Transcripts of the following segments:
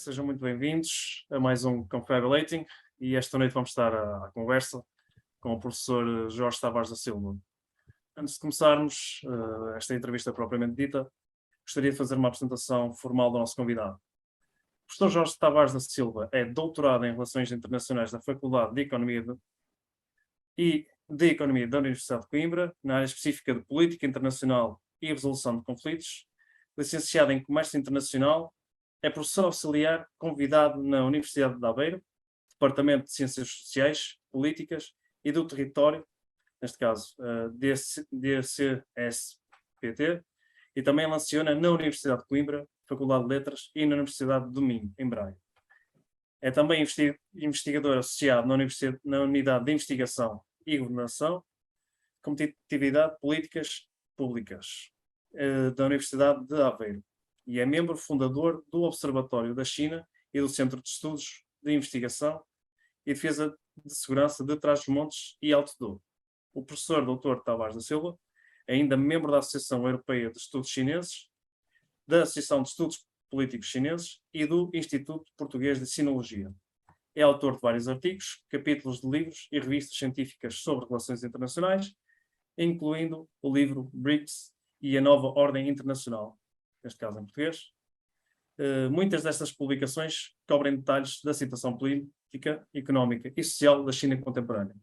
Sejam muito bem-vindos a mais um Confabulating e esta noite vamos estar à conversa com o professor Jorge Tavares da Silva. Antes de começarmos esta entrevista propriamente dita, gostaria de fazer uma apresentação formal do nosso convidado. O professor Jorge Tavares da Silva é doutorado em Relações Internacionais da Faculdade de Economia da Universidade de Coimbra, na área específica de Política Internacional e Resolução de Conflitos, licenciado em Comércio Internacional. É professor auxiliar convidado na Universidade de Aveiro, Departamento de Ciências Sociais, Políticas e do Território, neste caso DCSPT, e também lenciona na Universidade de Coimbra, Faculdade de Letras e na Universidade de Minho, em Braga. É também investigador associado na Unidade de Investigação e Governação, Competitividade Políticas Públicas, da Universidade de Aveiro. E é membro fundador do Observatório da China e do Centro de Estudos de Investigação e Defesa de Segurança de Trás-os-Montes e Alto Douro. O professor Dr. Tavares da Silva é ainda membro da Associação Europeia de Estudos Chineses, da Associação de Estudos Políticos Chineses e do Instituto Português de Sinologia. É autor de vários artigos, capítulos de livros e revistas científicas sobre relações internacionais, incluindo o livro BRICS e a Nova Ordem Internacional, neste caso em português. Muitas destas publicações cobrem detalhes da situação política, económica e social da China contemporânea.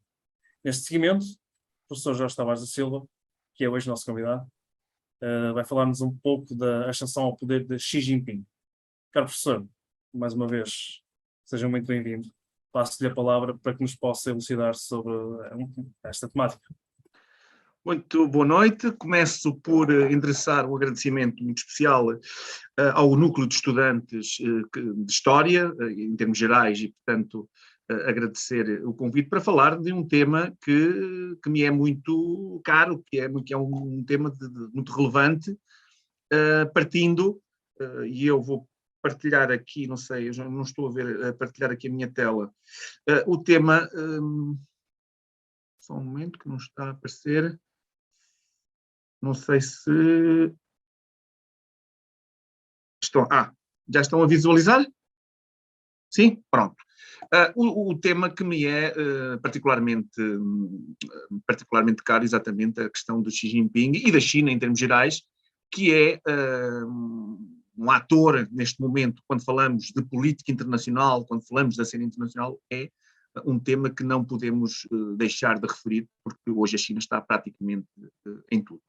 Neste seguimento, o professor Jorge Tavares da Silva, que é hoje nosso convidado, vai falar-nos um pouco da ascensão ao poder de Xi Jinping. Caro professor, mais uma vez, seja muito bem-vindo. Passo-lhe a palavra para que nos possa elucidar sobre esta temática. Muito boa noite. Começo por endereçar um agradecimento muito especial ao Núcleo de Estudantes de História, em termos gerais, e, portanto, agradecer o convite para falar de um tema que me é muito caro, que é um tema muito relevante, partindo, e eu vou partilhar aqui, não sei, eu já não estou a ver, partilhar aqui a minha tela, o tema, só um momento que não está a aparecer. Não sei se estão. Já estão a visualizar? Sim? Pronto. O tema que me é particularmente caro, exatamente, a questão do Xi Jinping e da China em termos gerais, que é um ator neste momento, quando falamos de política internacional, quando falamos da cena internacional, é um tema que não podemos deixar de referir, porque hoje a China está praticamente em tudo.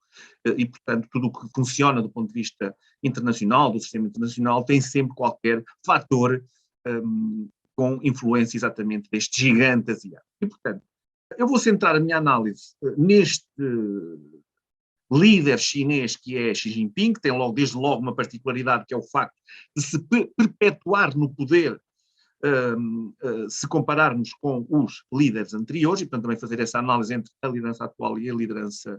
E, portanto, tudo o que funciona do ponto de vista internacional, do sistema internacional, tem sempre qualquer fator com influência exatamente deste gigante asiático. E, portanto, eu vou centrar a minha análise neste líder chinês que é Xi Jinping, que tem desde logo uma particularidade, que é o facto de se perpetuar no poder se compararmos com os líderes anteriores, e portanto também fazer essa análise entre a liderança atual e a liderança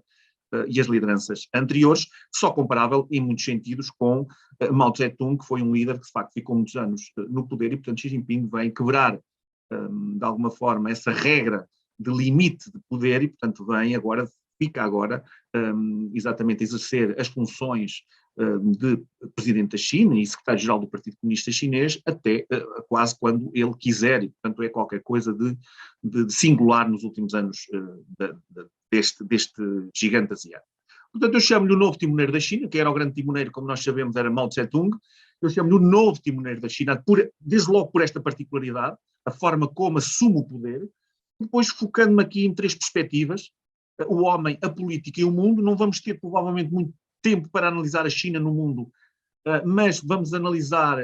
e as lideranças anteriores, só comparável em muitos sentidos com Mao Tse-tung, que foi um líder que de facto ficou muitos anos no poder, e portanto Xi Jinping vem quebrar de alguma forma essa regra de limite de poder, e portanto fica agora exatamente a exercer as funções de presidente da China e secretário-geral do Partido Comunista Chinês até quase quando ele quiser, e portanto é qualquer coisa de singular nos últimos anos deste gigante asiático. Portanto, eu chamo-lhe o novo timoneiro da China, que era o grande timoneiro, como nós sabemos, era Mao Tse-tung. Eu chamo-lhe o novo timoneiro da China, desde logo por esta particularidade, a forma como assume o poder, depois focando-me aqui em três perspectivas: o homem, a política e o mundo. Não vamos ter provavelmente muito tempo para analisar a China no mundo, mas vamos analisar,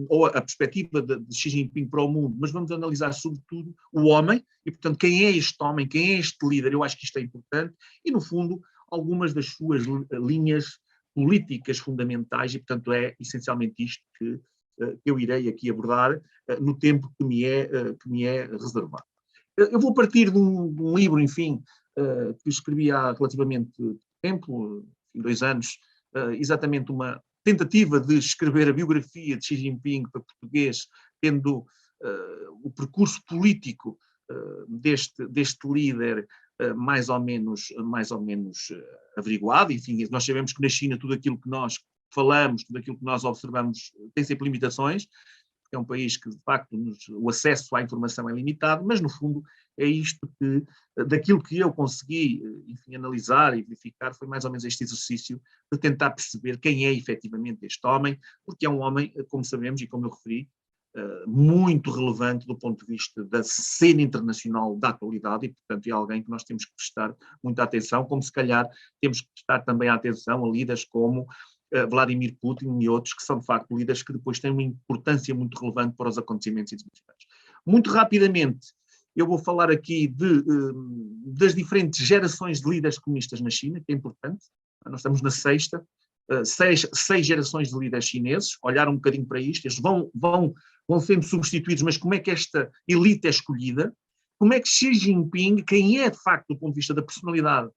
ou a perspectiva de Xi Jinping para o mundo, mas vamos analisar sobretudo o homem, e portanto quem é este homem, quem é este líder. Eu acho que isto é importante, e no fundo algumas das suas linhas políticas fundamentais, e portanto é essencialmente isto que eu irei aqui abordar no tempo que me é reservado. Eu vou partir de um livro, enfim, que escrevi há relativamente tempo, 2 anos, exatamente uma tentativa de escrever a biografia de Xi Jinping para português, tendo o percurso político deste líder mais ou menos averiguado. Enfim, nós sabemos que na China tudo aquilo que nós falamos, tudo aquilo que nós observamos tem sempre limitações, porque é um país que, de facto, o acesso à informação é limitado, mas, no fundo, é isto que, daquilo que eu consegui, enfim, analisar e verificar, foi mais ou menos este exercício de tentar perceber quem é efetivamente este homem, porque é um homem, como sabemos e como eu referi, muito relevante do ponto de vista da cena internacional da atualidade e, portanto, é alguém que nós temos que prestar muita atenção, como se calhar temos que prestar também atenção a líderes como Vladimir Putin e outros, que são, de facto, líderes que depois têm uma importância muito relevante para os acontecimentos internacionais. Muito rapidamente, eu vou falar aqui das diferentes gerações de líderes comunistas na China, que é importante. Nós estamos na sexta, seis gerações de líderes chineses, olhar um bocadinho para isto, eles vão sendo substituídos, mas como é que esta elite é escolhida? Como é que Xi Jinping, quem é de facto do ponto de vista da personalidade,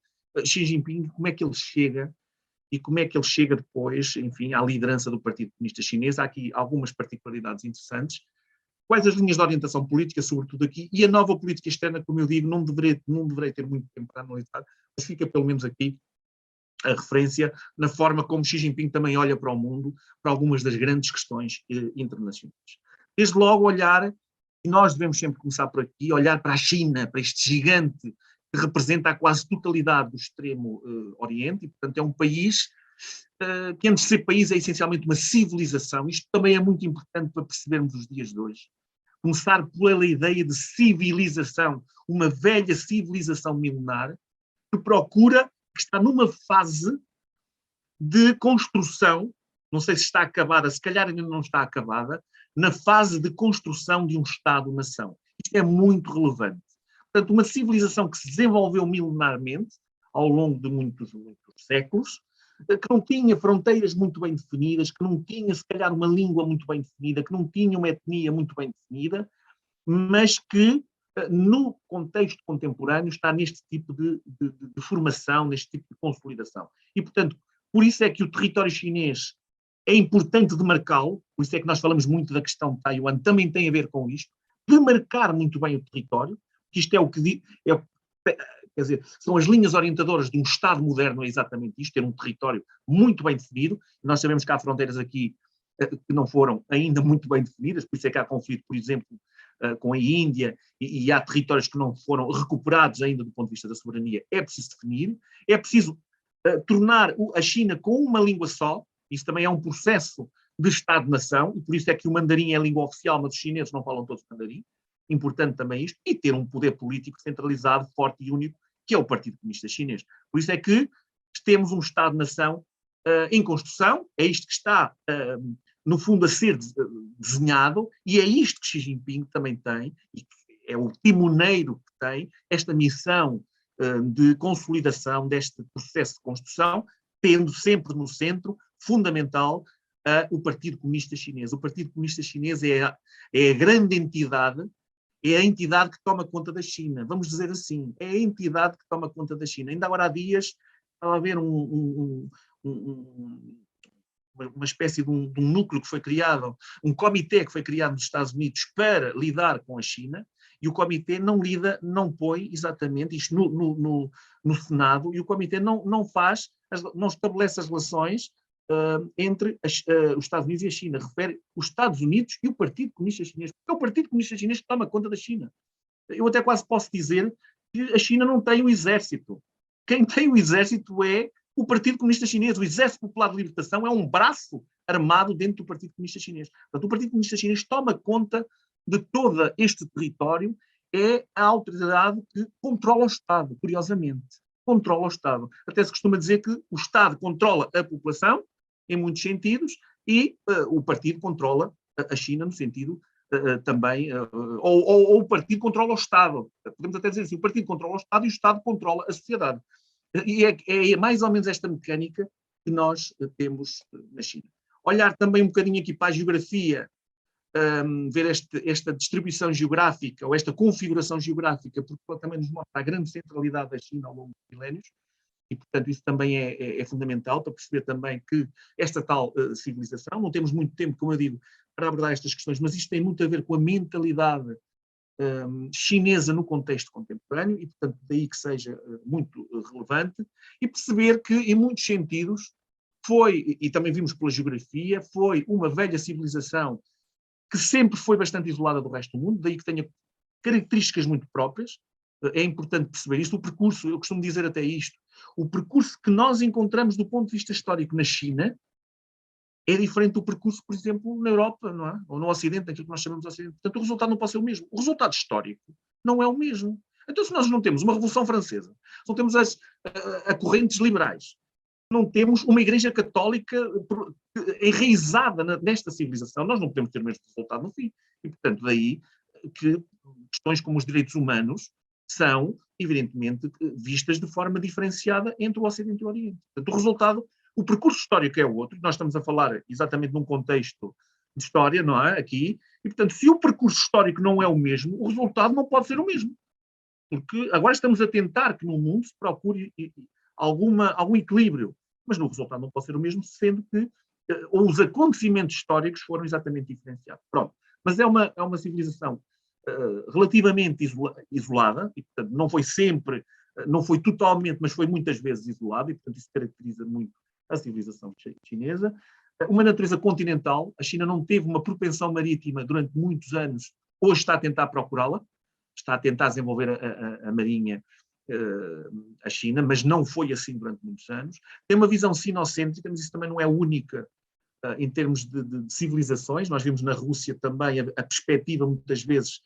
Xi Jinping, como é que ele chega e como é que ele chega depois, enfim, à liderança do Partido Comunista Chinês? Há aqui algumas particularidades interessantes. Quais as linhas de orientação política, sobretudo aqui, e a nova política externa, como eu digo, não deverei ter muito tempo para analisar, mas fica pelo menos aqui a referência na forma como Xi Jinping também olha para o mundo, para algumas das grandes questões internacionais. Desde logo olhar, e nós devemos sempre começar por aqui, olhar para a China, para este gigante que representa a quase totalidade do extremo Oriente, e portanto é um país que antes de ser país é essencialmente uma civilização. Isto também é muito importante para percebermos os dias de hoje. Começar pela ideia de civilização, uma velha civilização milenar que procura, que está numa fase de construção, não sei se está acabada, se calhar ainda não está acabada, na fase de construção de um Estado-nação. Isto é muito relevante. Portanto, uma civilização que se desenvolveu milenarmente, ao longo de muitos séculos, que não tinha fronteiras muito bem definidas, que não tinha, se calhar, uma língua muito bem definida, que não tinha uma etnia muito bem definida, mas que, no contexto contemporâneo, está neste tipo de formação, neste tipo de consolidação. E, portanto, por isso é que o território chinês é importante demarcá-lo, por isso é que nós falamos muito da questão de Taiwan, também tem a ver com isto, demarcar muito bem o território, que isto é o que quer dizer, são as linhas orientadoras de um Estado moderno, é exatamente isto, ter um território muito bem definido. Nós sabemos que há fronteiras aqui que não foram ainda muito bem definidas, por isso é que há conflito, por exemplo, com a Índia, e há territórios que não foram recuperados ainda do ponto de vista da soberania. É preciso definir, é preciso tornar a China com uma língua só. Isso também é um processo de Estado-nação, e por isso é que o mandarim é a língua oficial, mas os chineses não falam todos mandarim. Importante também isto, e ter um poder político centralizado, forte e único, que é o Partido Comunista Chinês. Por isso é que temos um Estado-nação em construção, é isto que está, no fundo, a ser desenhado, e é isto que Xi Jinping também tem, e é o timoneiro que tem, esta missão de consolidação deste processo de construção, tendo sempre no centro, fundamental, o Partido Comunista Chinês. O Partido Comunista Chinês é a grande entidade, é a entidade que toma conta da China, vamos dizer assim, é a entidade que toma conta da China. Ainda agora há dias estava a haver uma espécie de um núcleo que foi criado, um comitê que foi criado nos Estados Unidos para lidar com a China, e o comitê não põe exatamente isto no Senado, e o comitê não estabelece as relações entre os Estados Unidos e a China, refere os Estados Unidos e o Partido Comunista Chinês, porque é o Partido Comunista Chinês que toma conta da China. Eu até quase posso dizer que a China não tem um exército. Quem tem o exército é o Partido Comunista Chinês. O Exército Popular de Libertação é um braço armado dentro do Partido Comunista Chinês. Portanto, o Partido Comunista Chinês toma conta de todo este território, é a autoridade que controla o Estado, curiosamente. Controla o Estado. Até se costuma dizer que o Estado controla a população, em muitos sentidos, e o partido controla a China no sentido também, ou o partido controla o Estado. Podemos até dizer assim, o partido controla o Estado e o Estado controla a sociedade. E é mais ou menos esta mecânica que nós temos na China. Olhar também um bocadinho aqui para a geografia, ver esta distribuição geográfica, ou esta configuração geográfica, porque também nos mostra a grande centralidade da China ao longo dos milénios, e, portanto, isso também é fundamental para perceber também que esta tal civilização, não temos muito tempo, como eu digo, para abordar estas questões, mas isto tem muito a ver com a mentalidade chinesa no contexto contemporâneo, e, portanto, daí que seja muito relevante, e perceber que, em muitos sentidos, foi, e também vimos pela geografia, foi uma velha civilização que sempre foi bastante isolada do resto do mundo, daí que tenha características muito próprias. É importante perceber isto. O percurso, eu costumo dizer até isto, o percurso que nós encontramos do ponto de vista histórico na China é diferente do percurso, por exemplo, na Europa, não é? Ou no Ocidente, naquilo que nós chamamos de Ocidente. Portanto, o resultado não pode ser o mesmo. O resultado histórico não é o mesmo. Então, se nós não temos uma Revolução Francesa, não temos as correntes liberais, não temos uma Igreja Católica enraizada nesta civilização, nós não podemos ter o mesmo resultado no fim. E, portanto, daí que questões como os direitos humanos são, evidentemente, vistas de forma diferenciada entre o Ocidente e o Oriente. Portanto, o resultado, o percurso histórico é outro, nós estamos a falar exatamente num contexto de história, não é? Aqui, e, portanto, se o percurso histórico não é o mesmo, o resultado não pode ser o mesmo. Porque agora estamos a tentar que no mundo se procure algum equilíbrio, mas no resultado não pode ser o mesmo, sendo que os acontecimentos históricos foram exatamente diferenciados. Pronto. Mas é uma civilização relativamente isolada, e portanto não foi sempre, não foi totalmente, mas foi muitas vezes isolada, e portanto isso caracteriza muito a civilização chinesa. Uma natureza continental, a China não teve uma propensão marítima durante muitos anos, hoje está a tentar procurá-la, está a tentar desenvolver a marinha, a China, mas não foi assim durante muitos anos. Tem uma visão sinocêntrica, mas isso também não é única em termos de civilizações. Nós vimos na Rússia também a perspectiva, muitas vezes,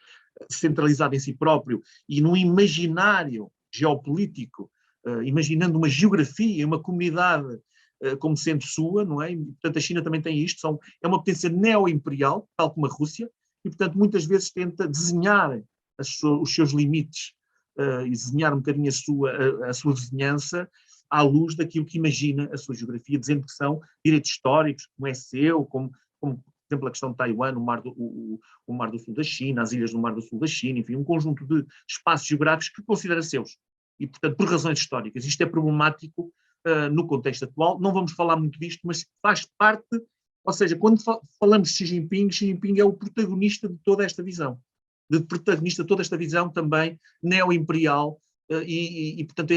centralizada em si próprio e no imaginário geopolítico, imaginando uma geografia, uma comunidade como sendo sua, não é? E, portanto, a China também tem isto, é uma potência neo-imperial, tal como a Rússia, e, portanto, muitas vezes tenta desenhar os seus limites e desenhar um bocadinho a sua vizinhança à luz daquilo que imagina a sua geografia, dizendo que são direitos históricos, como é seu, como por exemplo, a questão de Taiwan, o Mar do Sul da China, as ilhas do Mar do Sul da China, enfim, um conjunto de espaços geográficos que considera seus. E, portanto, por razões históricas. Isto é problemático no contexto atual. Não vamos falar muito disto, mas faz parte, ou seja, quando falamos de Xi Jinping é o protagonista de toda esta visão. De toda esta visão também neo-imperial, e portanto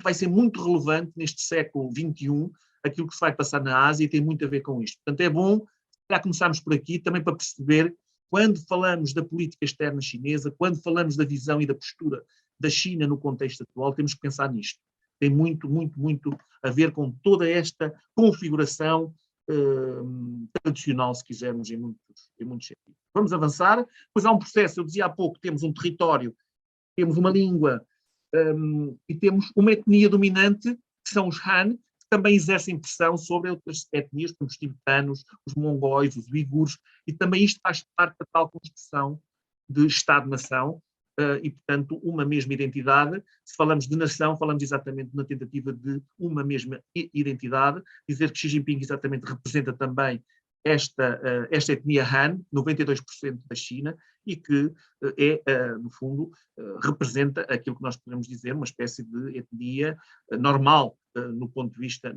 vai ser muito relevante neste século XXI aquilo que se vai passar na Ásia e tem muito a ver com isto. Portanto, é bom já começarmos por aqui também para perceber, quando falamos da política externa chinesa, quando falamos da visão e da postura da China no contexto atual, temos que pensar nisto. Tem muito, muito, muito a ver com toda esta configuração tradicional, se quisermos, em muitos sentidos. Vamos avançar, pois há um processo, eu dizia há pouco, temos um território, temos uma língua e temos uma etnia dominante, que são os Han, que também exercem pressão sobre outras etnias, como os tibetanos, os mongóis, os uigures, e também isto faz parte da tal construção de Estado-nação, e, portanto, uma mesma identidade. Se falamos de nação, falamos exatamente na tentativa de uma mesma identidade, dizer que Xi Jinping exatamente representa também esta etnia Han, 92% da China, e que no fundo, representa aquilo que nós podemos dizer uma espécie de etnia normal do ponto de vista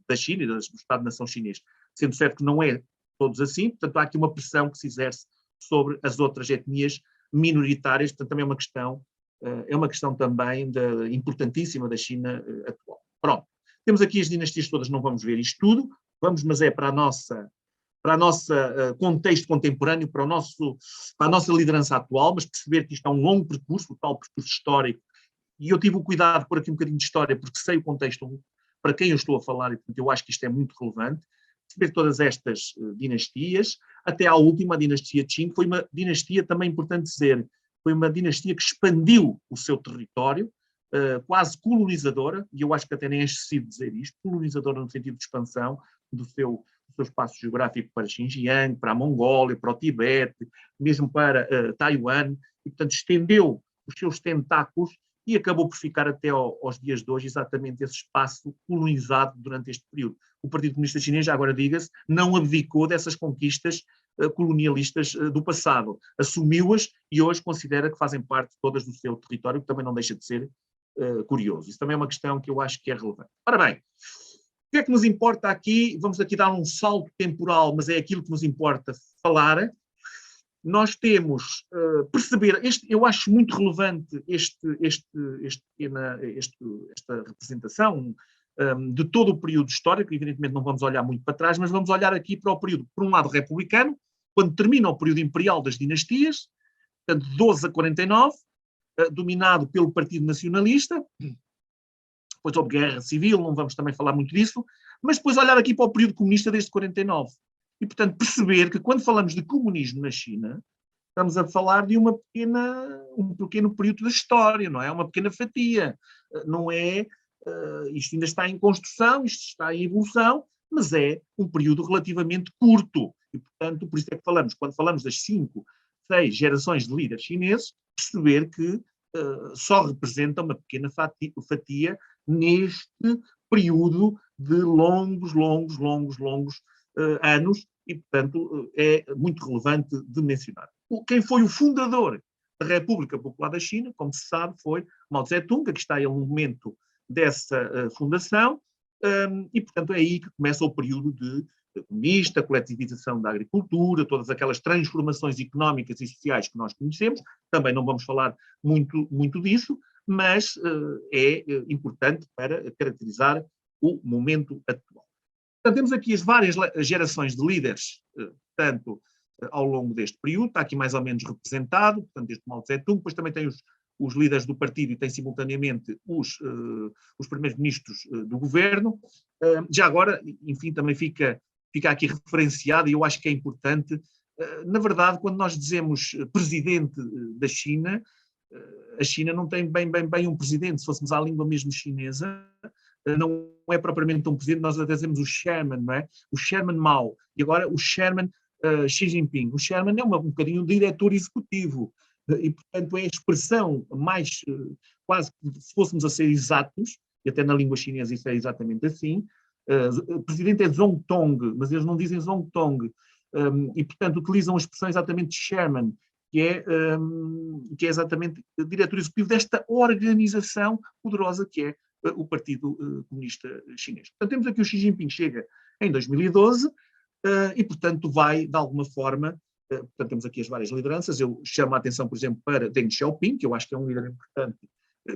da China e do Estado-nação chinês. Sendo certo que não é todos assim, portanto há aqui uma pressão que se exerce sobre as outras etnias minoritárias, portanto também é uma questão também importantíssima da China atual. Pronto. Temos aqui as dinastias todas, não vamos ver isto tudo, mas é para a nossa contexto contemporâneo, para a nossa liderança atual, mas perceber que isto é um longo percurso, o tal percurso histórico, e eu tive o cuidado de pôr aqui um bocadinho de história, porque sei o contexto para quem eu estou a falar, e portanto eu acho que isto é muito relevante, perceber todas estas dinastias, até à última, a dinastia Qing, foi uma dinastia, também importante dizer, foi uma dinastia que expandiu o seu território, quase colonizadora, e eu acho que até nem é excessivo dizer isto, colonizadora no sentido de expansão do seu espaço geográfico para Xinjiang, para a Mongólia, para o Tibete, mesmo para Taiwan, e portanto estendeu os seus tentáculos e acabou por ficar até aos dias de hoje exatamente esse espaço colonizado durante este período. O Partido Comunista Chinês, já agora diga-se, não abdicou dessas conquistas colonialistas do passado, assumiu-as e hoje considera que fazem parte todas do seu território, que também não deixa de ser curioso. Isso também é uma questão que eu acho que é relevante. Ora bem, o que é que nos importa aqui? Vamos aqui dar um salto temporal, mas é aquilo que nos importa falar. Nós temos perceber, eu acho muito relevante esta representação, de todo o período histórico. Evidentemente não vamos olhar muito para trás, mas vamos olhar aqui para o período, por um lado, republicano, quando termina o período imperial das dinastias, portanto, 12 a 49, dominado pelo Partido Nacionalista. Depois houve guerra civil, não vamos também falar muito disso, mas depois olhar aqui para o período comunista desde 49. E, portanto, perceber que quando falamos de comunismo na China, estamos a falar de um pequeno período da história, não é? Uma pequena fatia. Não é, isto ainda está em construção, isto está em evolução, mas é um período relativamente curto. E, portanto, por isso é que falamos, quando falamos das 5, 6 gerações de líderes chineses, perceber que só representa uma pequena fatia neste período de longos anos, e, portanto, é muito relevante de mencionar. Quem foi o fundador da República Popular da China, como se sabe, foi Mao Tse-tung. Aqui está ele no momento dessa fundação, e, portanto, é aí que começa o período de comunista, coletivização da agricultura, todas aquelas transformações económicas e sociais que nós conhecemos. Também não vamos falar muito disso, mas é importante para caracterizar o momento atual. Portanto, temos aqui as várias gerações de líderes, tanto ao longo deste período, está aqui mais ou menos representado, portanto, desde Mao Tse-tung, depois também tem os líderes do partido e tem simultaneamente os primeiros-ministros do governo. Já agora, enfim, também fica aqui referenciado, e eu acho que é importante, na verdade, quando nós dizemos presidente da China, a China não tem bem um presidente. Se fôssemos à língua mesmo chinesa, não é propriamente um presidente, nós até dizemos o chairman, não é? O chairman Mao, e agora o chairman Xi Jinping. O chairman é um bocadinho um diretor executivo, e, portanto, é a expressão mais, quase que se fôssemos a ser exatos, e até na língua chinesa isso é exatamente assim. O presidente é Zongtong, mas eles não dizem Zongtong, e, portanto, utilizam a expressão exatamente de chairman, que é exatamente diretor executivo desta organização poderosa que é o Partido Comunista Chinês. Portanto, temos aqui o Xi Jinping chega em 2012 e, portanto, vai, de alguma forma, portanto, temos aqui as várias lideranças. Eu chamo a atenção, por exemplo, para Deng Xiaoping, que eu acho que é um líder importante,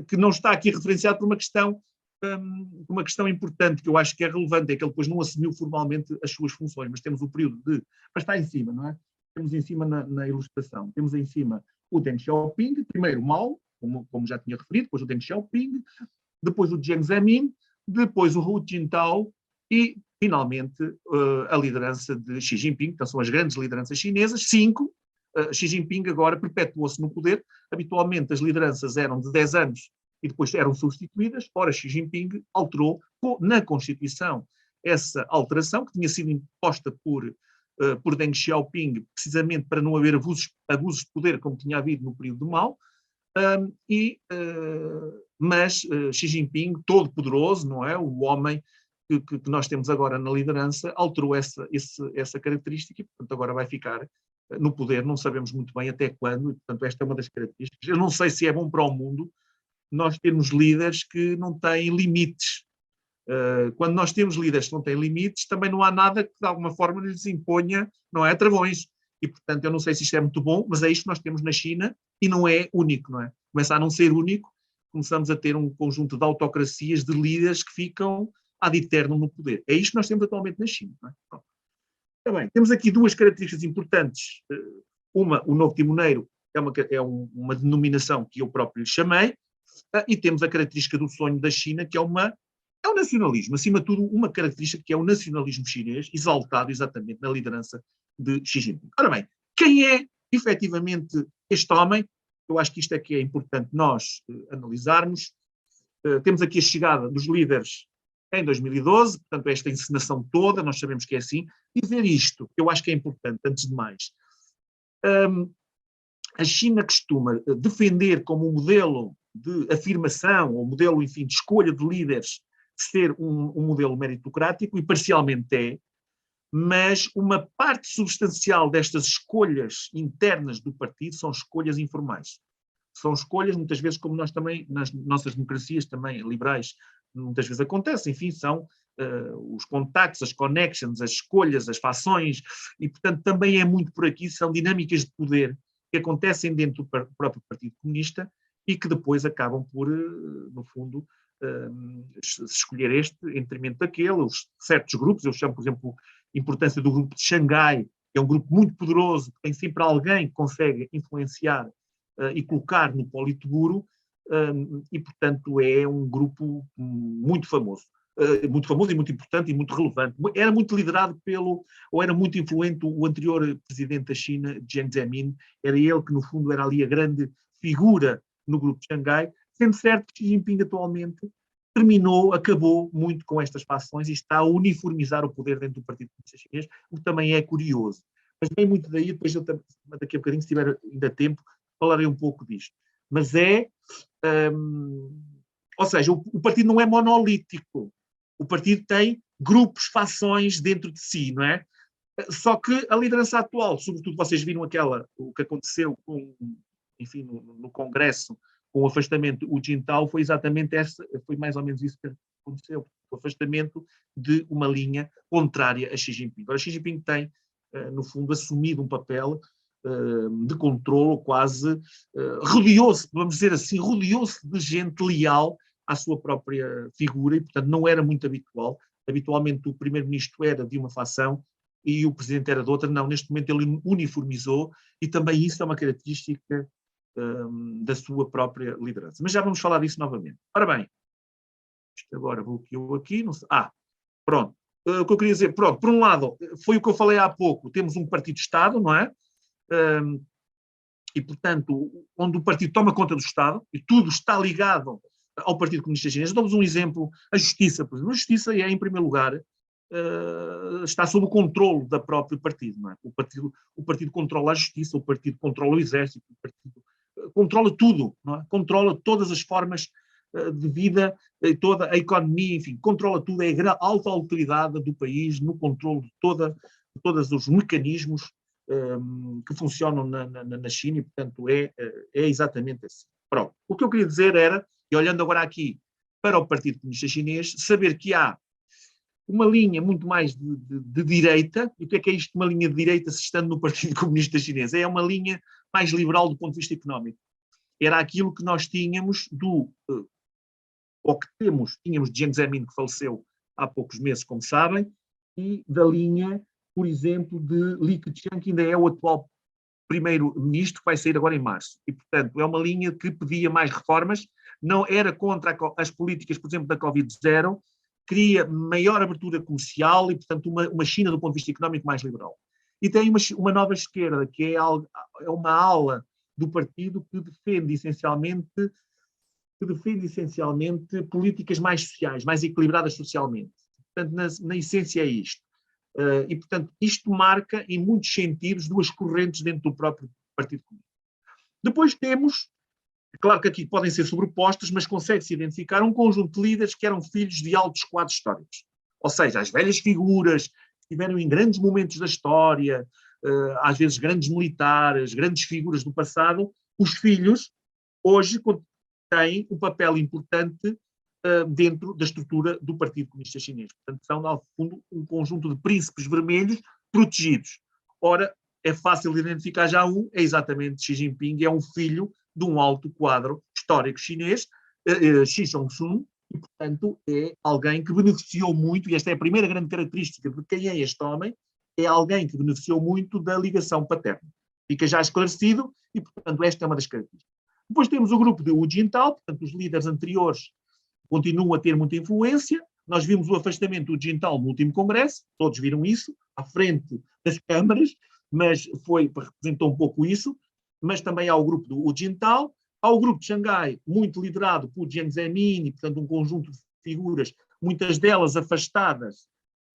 que não está aqui referenciado por uma questão importante, que eu acho que é relevante, é que ele depois não assumiu formalmente as suas funções, mas temos o período mas está em cima, não é? Temos em cima na ilustração, temos em cima o Deng Xiaoping, primeiro Mao, como já tinha referido, depois o Deng Xiaoping, depois o Jiang Zemin, depois o Hu Jintao e, finalmente, a liderança de Xi Jinping. Então são as grandes lideranças chinesas, 5. Xi Jinping agora perpetuou-se no poder. Habitualmente as lideranças eram de 10 anos e depois eram substituídas. Ora, Xi Jinping alterou na Constituição essa alteração, que tinha sido imposta por Deng Xiaoping, precisamente para não haver abusos de poder, como tinha havido no período de Mao. Mas Xi Jinping, todo poderoso, não é? O homem que nós temos agora na liderança, alterou essa característica e, portanto, agora vai ficar no poder, não sabemos muito bem até quando, e, portanto, esta é uma das características. Eu não sei se é bom para o mundo nós termos líderes que não têm limites. Quando nós temos líderes que não têm limites, também não há nada que, de alguma forma, lhes imponha, não é, travões. E, portanto, eu não sei se isto é muito bom, mas é isto que nós temos na China e não é único, não é? Começa a não ser único, começamos a ter um conjunto de autocracias, de líderes que ficam ad eternum no poder. É isto que nós temos atualmente na China, não é? Bem, temos aqui duas características importantes. Uma, o novo timoneiro, é uma denominação que eu próprio lhe chamei, e temos a característica do sonho da China, que é o nacionalismo. Acima de tudo, uma característica que é o nacionalismo chinês, exaltado exatamente na liderança de Xi Jinping. Ora bem, quem é efetivamente este homem? Eu acho que isto é que é importante nós analisarmos. Temos aqui a chegada dos líderes em 2012, portanto, esta encenação toda, nós sabemos que é assim. Dizer isto, que eu acho que é importante, antes de mais. A China costuma defender como um modelo de afirmação, ou modelo, enfim, de escolha de líderes, ser um modelo meritocrático, e parcialmente é, mas uma parte substancial destas escolhas internas do partido são escolhas informais. São escolhas, muitas vezes, como nós também, nas nossas democracias também liberais, muitas vezes acontece, enfim, são os contactos, as connections, as escolhas, as fações, e, portanto, também é muito por aqui, são dinâmicas de poder que acontecem dentro do próprio Partido Comunista e que depois acabam por, no fundo, se escolher este em detrimento daquele, certos grupos, eu chamo, por exemplo, a importância do grupo de Xangai, que é um grupo muito poderoso, que tem sempre alguém que consegue influenciar e colocar no Politburo, e, portanto, é um grupo muito famoso e muito importante e muito relevante. Era muito liderado ou era muito influente o anterior presidente da China, Jiang Zemin, era ele que, no fundo, era ali a grande figura no grupo de Xangai, sendo certo que Xi Jinping atualmente acabou muito com estas fações e está a uniformizar o poder dentro do Partido Comunista Chinês, o que também é curioso. Mas vem muito daí, depois eu daqui a bocadinho, se tiver ainda tempo, falarei um pouco disto. Mas ou seja, o partido não é monolítico. O partido tem grupos, fações dentro de si, não é? Só que a liderança atual, sobretudo vocês viram o que aconteceu enfim, no Congresso, com o afastamento, o Jintao, foi exatamente foi mais ou menos isso que aconteceu, o afastamento de uma linha contrária a Xi Jinping. Agora, Xi Jinping tem, no fundo, assumido um papel de controle quase, rodeou-se, vamos dizer assim, rodeou-se de gente leal à sua própria figura e, portanto, não era muito habitual. Habitualmente o primeiro-ministro era de uma facção e o presidente era de outra. Não, neste momento ele uniformizou e também isso é uma característica da sua própria liderança. Mas já vamos falar disso novamente. Ora bem, isto agora bloqueou aqui, não sei. Pronto. O que eu queria dizer, pronto, por um lado, foi o que eu falei há pouco, temos um partido-Estado, não é? E, portanto, onde o partido toma conta do Estado e tudo está ligado ao Partido Comunista Chinês. Dou-vos um exemplo, a justiça, por exemplo. A justiça é, em primeiro lugar, está sob o controle do próprio partido, não é? O partido controla a justiça, o partido controla o exército, o partido controla tudo, não é? Controla todas as formas de vida, toda a economia, enfim, controla tudo, é a alta autoridade do país no controle de todos os mecanismos que funcionam na China e, portanto, é exatamente assim. Pronto. O que eu queria dizer era, e olhando agora aqui para o Partido Comunista Chinês, saber que há uma linha muito mais de direita. E o que é isto, uma linha de direita, se estando no Partido Comunista Chinês? É uma linha mais liberal do ponto de vista económico. Era aquilo que nós tínhamos ou que tínhamos de Jiang Zemin, que faleceu há poucos meses, como sabem, e da linha, por exemplo, de Li Keqiang, que ainda é o atual primeiro-ministro, que vai sair agora em março. E, portanto, é uma linha que pedia mais reformas, não era contra as políticas, por exemplo, da Covid-0, queria maior abertura comercial e, portanto, uma China, do ponto de vista económico, mais liberal. E tem uma nova esquerda, que é uma ala do partido que defende essencialmente políticas mais sociais, mais equilibradas socialmente. Portanto, na essência é isto. E, portanto, isto marca, em muitos sentidos, duas correntes dentro do próprio Partido Comunista. Depois temos, claro que aqui podem ser sobrepostas, mas consegue-se identificar um conjunto de líderes que eram filhos de altos quadros históricos. Ou seja, as velhas figuras que estiveram em grandes momentos da história, às vezes grandes militares, grandes figuras do passado, os filhos hoje têm um papel importante dentro da estrutura do Partido Comunista Chinês. Portanto, são, no fundo, um conjunto de príncipes vermelhos protegidos. Ora, é fácil de identificar já é exatamente Xi Jinping, é um filho de um alto quadro histórico chinês, Xi Jinping, e, portanto, é alguém que beneficiou muito, e esta é a primeira grande característica de quem é este homem, é alguém que beneficiou muito da ligação paterna. Fica já esclarecido, e, portanto, esta é uma das características. Depois temos o grupo de Hu Jintao, portanto, os líderes anteriores continuam a ter muita influência. Nós vimos o afastamento do Jintao no último congresso, todos viram isso, à frente das câmaras, mas representou um pouco isso. Mas também há o grupo do Hu Jintao, há o grupo de Xangai, muito liderado por Jiang Zemin, e, portanto, um conjunto de figuras, muitas delas afastadas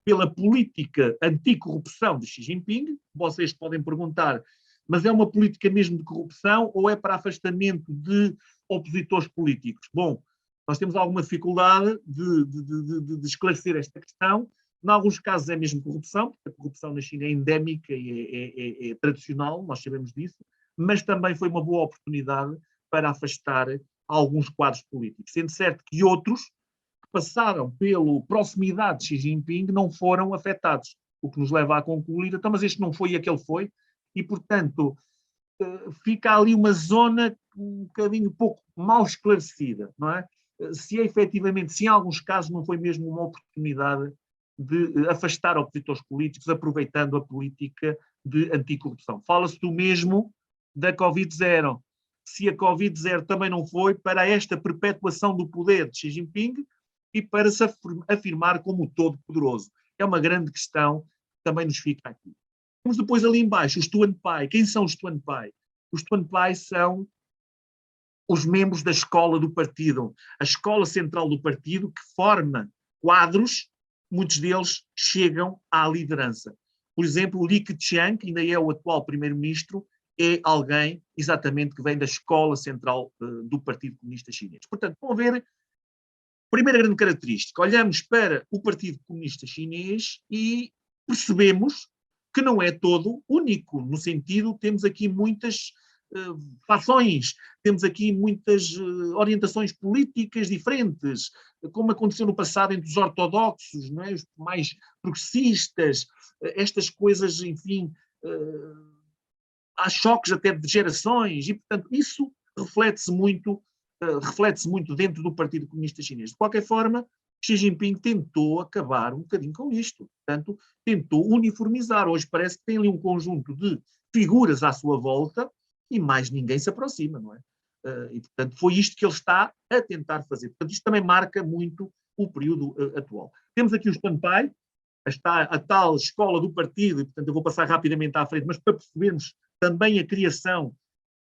pela política anticorrupção de Xi Jinping. Vocês podem perguntar, mas é uma política mesmo de corrupção ou é para afastamento de opositores políticos? Bom, nós temos alguma dificuldade de esclarecer esta questão. Em alguns casos é mesmo corrupção, porque a corrupção na China é endémica e é tradicional, nós sabemos disso, mas também foi uma boa oportunidade para afastar alguns quadros políticos. Sendo certo que outros que passaram pela proximidade de Xi Jinping não foram afetados, o que nos leva a concluir, então, mas este não foi e aquele foi, e, portanto, fica ali uma zona um bocadinho pouco mal esclarecida, não é? se efetivamente, se em alguns casos não foi mesmo uma oportunidade de afastar opositores políticos, aproveitando a política de anticorrupção. Fala-se do mesmo da Covid-0. Se a Covid-0 também não foi para esta perpetuação do poder de Xi Jinping e para se afirmar como o todo-poderoso. É uma grande questão que também nos fica aqui. Temos depois ali embaixo os Tuanpai. Quem são os Tuanpai? Os Tuanpai são os membros da escola do partido, a escola central do partido, que forma quadros, muitos deles chegam à liderança. Por exemplo, Li Keqiang, que ainda é o atual primeiro-ministro, é alguém exatamente que vem da escola central do Partido Comunista Chinês. Portanto, vão ver, primeira grande característica, olhamos para o Partido Comunista Chinês e percebemos que não é todo único, no sentido, temos aqui muitas fações, temos aqui muitas orientações políticas diferentes, como aconteceu no passado entre os ortodoxos, não é? Os mais progressistas, estas coisas, enfim, há choques até de gerações, e, portanto, isso reflete-se muito dentro do Partido Comunista Chinês. De qualquer forma, Xi Jinping tentou acabar um bocadinho com isto, portanto, tentou uniformizar. Hoje parece que tem ali um conjunto de figuras à sua volta e mais ninguém se aproxima, não é? E, portanto, foi isto que ele está a tentar fazer. Portanto, isto também marca muito o período atual. Temos aqui os Tuanpai, está a tal escola do partido, e, portanto, eu vou passar rapidamente à frente, mas para percebermos também a criação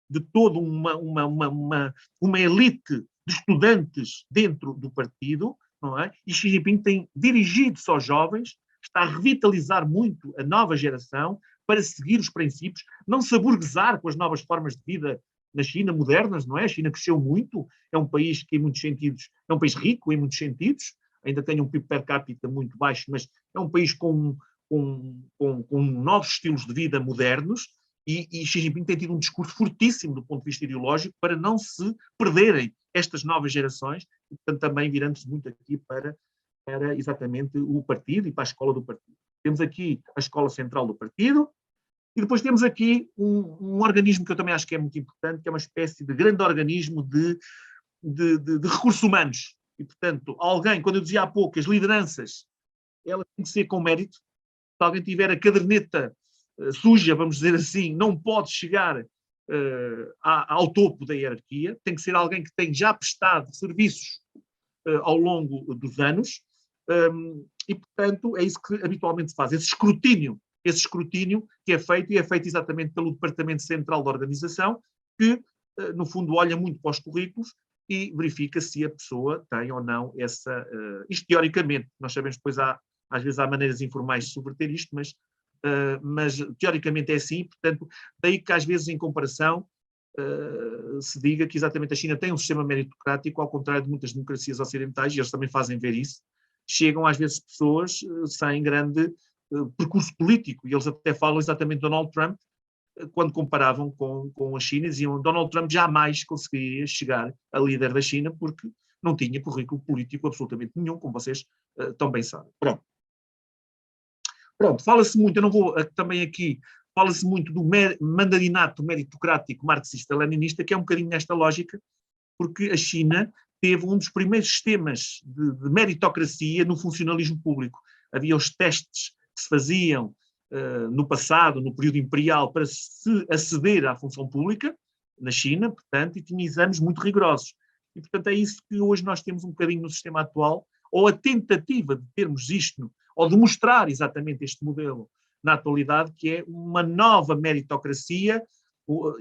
de toda uma elite de estudantes dentro do partido, não é? E Xi Jinping tem dirigido-se aos jovens, está a revitalizar muito a nova geração para seguir os princípios, não se aburguesar com as novas formas de vida na China modernas, não é? A China cresceu muito, é um país que em muitos sentidos, é um país rico em muitos sentidos, ainda tem um PIB per capita muito baixo, mas é um país com novos estilos de vida modernos, e Xi Jinping tem tido um discurso fortíssimo do ponto de vista ideológico para não se perderem estas novas gerações, e portanto também virando-se muito aqui para exatamente o partido e para a escola do partido. Temos aqui a escola central do partido, e depois temos aqui um organismo que eu também acho que é muito importante, que é uma espécie de grande organismo de recursos humanos. E, portanto, alguém, quando eu dizia há pouco, as lideranças, elas têm que ser com mérito. Se alguém tiver a caderneta suja, vamos dizer assim, não pode chegar ao topo da hierarquia. Tem que ser alguém que tem já prestado serviços ao longo dos anos. E, portanto, é isso que habitualmente se faz, esse escrutínio que é feito, e é feito exatamente pelo Departamento Central da Organização, que, no fundo, olha muito para os currículos e verifica se a pessoa tem ou não essa... isto teoricamente, nós sabemos que depois às vezes há maneiras informais de subverter isto, mas teoricamente é assim, portanto, daí que às vezes em comparação se diga que exatamente a China tem um sistema meritocrático, ao contrário de muitas democracias ocidentais, e eles também fazem ver isso, chegam às vezes pessoas sem grande percurso político, e eles até falam exatamente de Donald Trump, quando comparavam com a China, diziam Donald Trump jamais conseguiria chegar a líder da China porque não tinha currículo político absolutamente nenhum, como vocês tão bem sabem. Pronto, fala-se muito, eu não vou também aqui, fala-se muito do mandarinato meritocrático marxista-leninista, que é um bocadinho nesta lógica, porque a China teve um dos primeiros sistemas de meritocracia no funcionalismo público. Havia os testes que se faziam no passado, no período imperial, para se aceder à função pública, na China, portanto, e tinha exames muito rigorosos. E, portanto, é isso que hoje nós temos um bocadinho no sistema atual, ou a tentativa de termos isto, ou de mostrar exatamente este modelo na atualidade, que é uma nova meritocracia,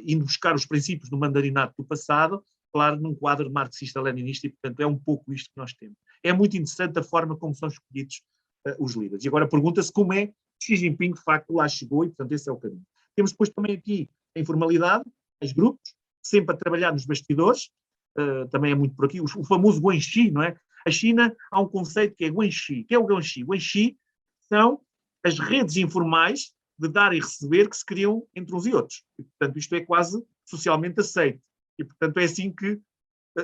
indo buscar os princípios do mandarinato do passado, claro, num quadro marxista-leninista, e, portanto, é um pouco isto que nós temos. É muito interessante a forma como são escolhidos os líderes. E agora pergunta-se como é que Xi Jinping, de facto, lá chegou, e, portanto, esse é o caminho. Temos depois também aqui a informalidade, os grupos, sempre a trabalhar nos bastidores, também é muito por aqui, o famoso guanxi, não é? A China há um conceito que é guanxi. O que é o guanxi? Guanxi são as redes informais de dar e receber que se criam entre uns e outros. E, portanto, isto é quase socialmente aceito. E, portanto, é assim que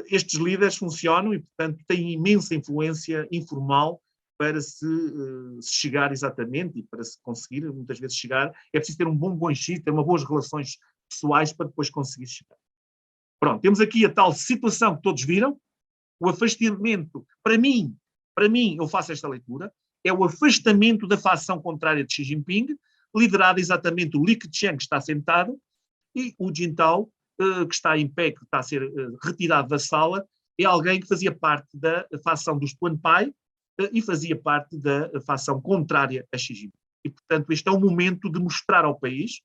estes líderes funcionam e, portanto, têm imensa influência informal para se chegar exatamente, e para se conseguir, muitas vezes, chegar. É preciso ter um bom guanxi, ter boas relações pessoais para depois conseguir chegar. Pronto, temos aqui a tal situação que todos viram, o afastamento, para mim, eu faço esta leitura, é o afastamento da facção contrária de Xi Jinping, liderado exatamente o Li Keqiang, que está sentado, e o Jintao, que está em pé, que está a ser retirado da sala, é alguém que fazia parte da facção dos Tuanpai e fazia parte da facção contrária a Xi Jinping. E, portanto, este é o momento de mostrar ao país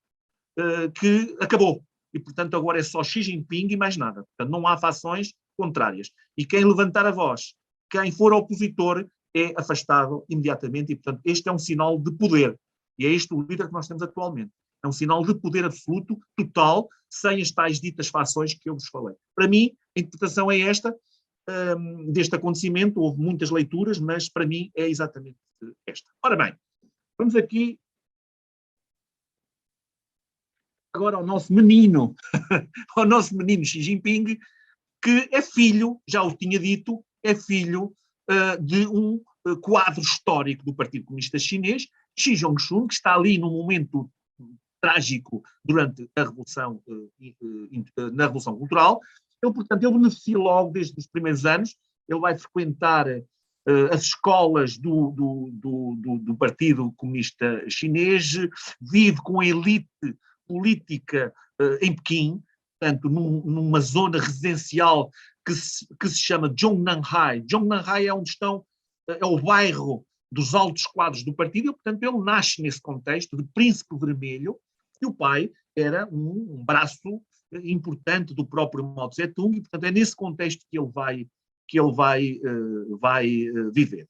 que acabou. E, portanto, agora é só Xi Jinping e mais nada. Portanto, não há fações contrárias. E quem levantar a voz, quem for opositor, é afastado imediatamente. E, portanto, este é um sinal de poder. E é este o líder que nós temos atualmente. É um sinal de poder absoluto, total, sem as tais ditas fações que eu vos falei. Para mim, a interpretação é esta, deste acontecimento. Houve muitas leituras, mas para mim é exatamente esta. Ora bem, vamos aqui agora ao nosso menino, ao nosso menino Xi Jinping, que é filho, já o tinha dito, é filho de um quadro histórico do Partido Comunista Chinês, Xi Zhongxun, que está ali num momento trágico durante a Revolução, na Revolução Cultural. Ele, portanto, ele beneficia logo desde os primeiros anos, ele vai frequentar as escolas do Partido Comunista Chinês, vive com a elite política em Pequim, portanto, numa zona residencial que se chama Zhongnanhai. Zhongnanhai é onde estão, é o bairro dos altos quadros do partido, e, portanto, ele nasce nesse contexto de príncipe vermelho, e o pai era um braço importante do próprio Mao Tse-tung, e, portanto, é nesse contexto que ele vai viver.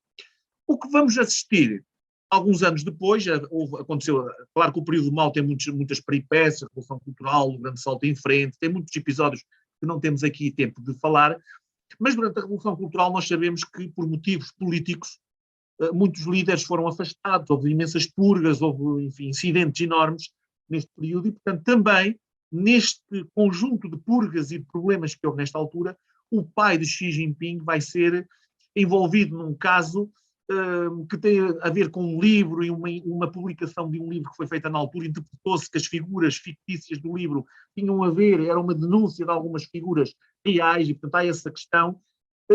O que vamos assistir alguns anos depois, aconteceu, claro que o período de Mao tem muitas peripécias, a Revolução Cultural, o grande salto em frente, tem muitos episódios que não temos aqui tempo de falar, mas durante a Revolução Cultural nós sabemos que, por motivos políticos, muitos líderes foram afastados, houve imensas purgas, houve, enfim, incidentes enormes neste período, e, portanto, também neste conjunto de purgas e de problemas que houve nesta altura, o pai de Xi Jinping vai ser envolvido num caso que tem a ver com um livro e uma publicação de um livro que foi feita na altura. Interpretou-se que as figuras fictícias do livro tinham a ver, era uma denúncia de algumas figuras reais, e, portanto, há essa questão,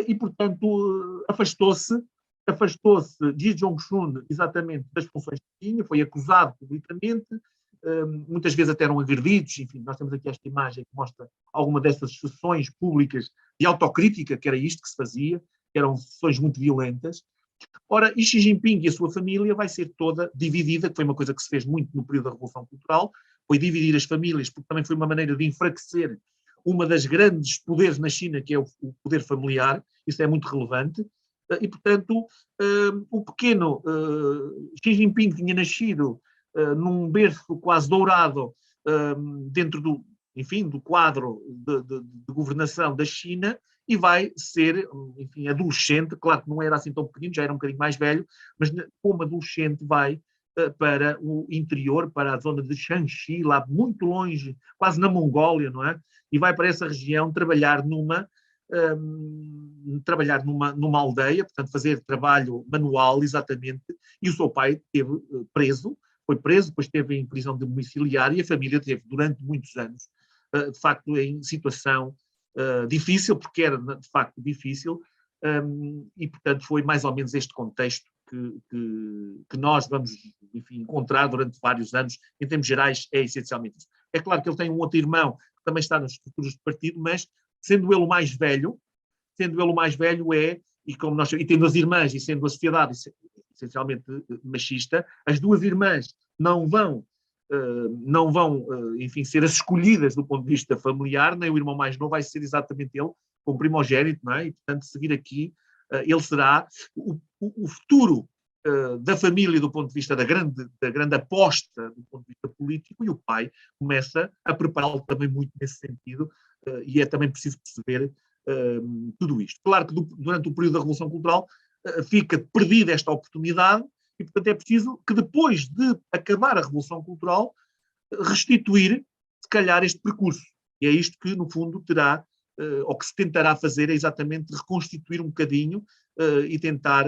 e, portanto, afastou-se Xi Zhongxun exatamente das funções que tinha, foi acusado publicamente, muitas vezes até eram agredidos, enfim, nós temos aqui esta imagem que mostra alguma dessas sessões públicas de autocrítica, que era isto que se fazia, que eram sessões muito violentas. Ora, e Xi Jinping e a sua família vai ser toda dividida, que foi uma coisa que se fez muito no período da Revolução Cultural, foi dividir as famílias, porque também foi uma maneira de enfraquecer uma das grandes poderes na China, que é o poder familiar. Isso é muito relevante, e, portanto, o pequeno Xi Jinping tinha nascido num berço quase dourado, dentro do quadro de governação da China, e vai ser, enfim, adolescente. Claro que não era assim tão pequenino, já era um bocadinho mais velho, mas como adolescente vai para o interior, para a zona de Shanxi, lá muito longe, quase na Mongólia, não é? E vai para essa região trabalhar numa aldeia, portanto, fazer trabalho manual, exatamente, e o seu pai foi preso, depois esteve em prisão domiciliária, e a família teve durante muitos anos, de facto, em situação difícil, porque era de facto difícil, e, portanto, foi mais ou menos este contexto que nós vamos, enfim, encontrar durante vários anos. Em termos gerais, é essencialmente isso. É claro que ele tem um outro irmão que também está nas estruturas do partido, mas sendo ele o mais velho, e tendo as irmãs e sendo a sociedade essencialmente machista, as duas irmãs não vão, enfim, ser as escolhidas do ponto de vista familiar, nem o irmão mais novo vai ser exatamente ele, como primogénito, não é? E, portanto, seguir aqui, ele será o futuro da família do ponto de vista da grande aposta do ponto de vista político, e o pai começa a prepará-lo também muito nesse sentido, e é também preciso perceber tudo isto. Claro que durante o período da Revolução Cultural fica perdida esta oportunidade, e, portanto, é preciso que, depois de acabar a Revolução Cultural, restituir, se calhar, este percurso. E é isto que, no fundo, terá, ou que se tentará fazer, é exatamente reconstituir um bocadinho e tentar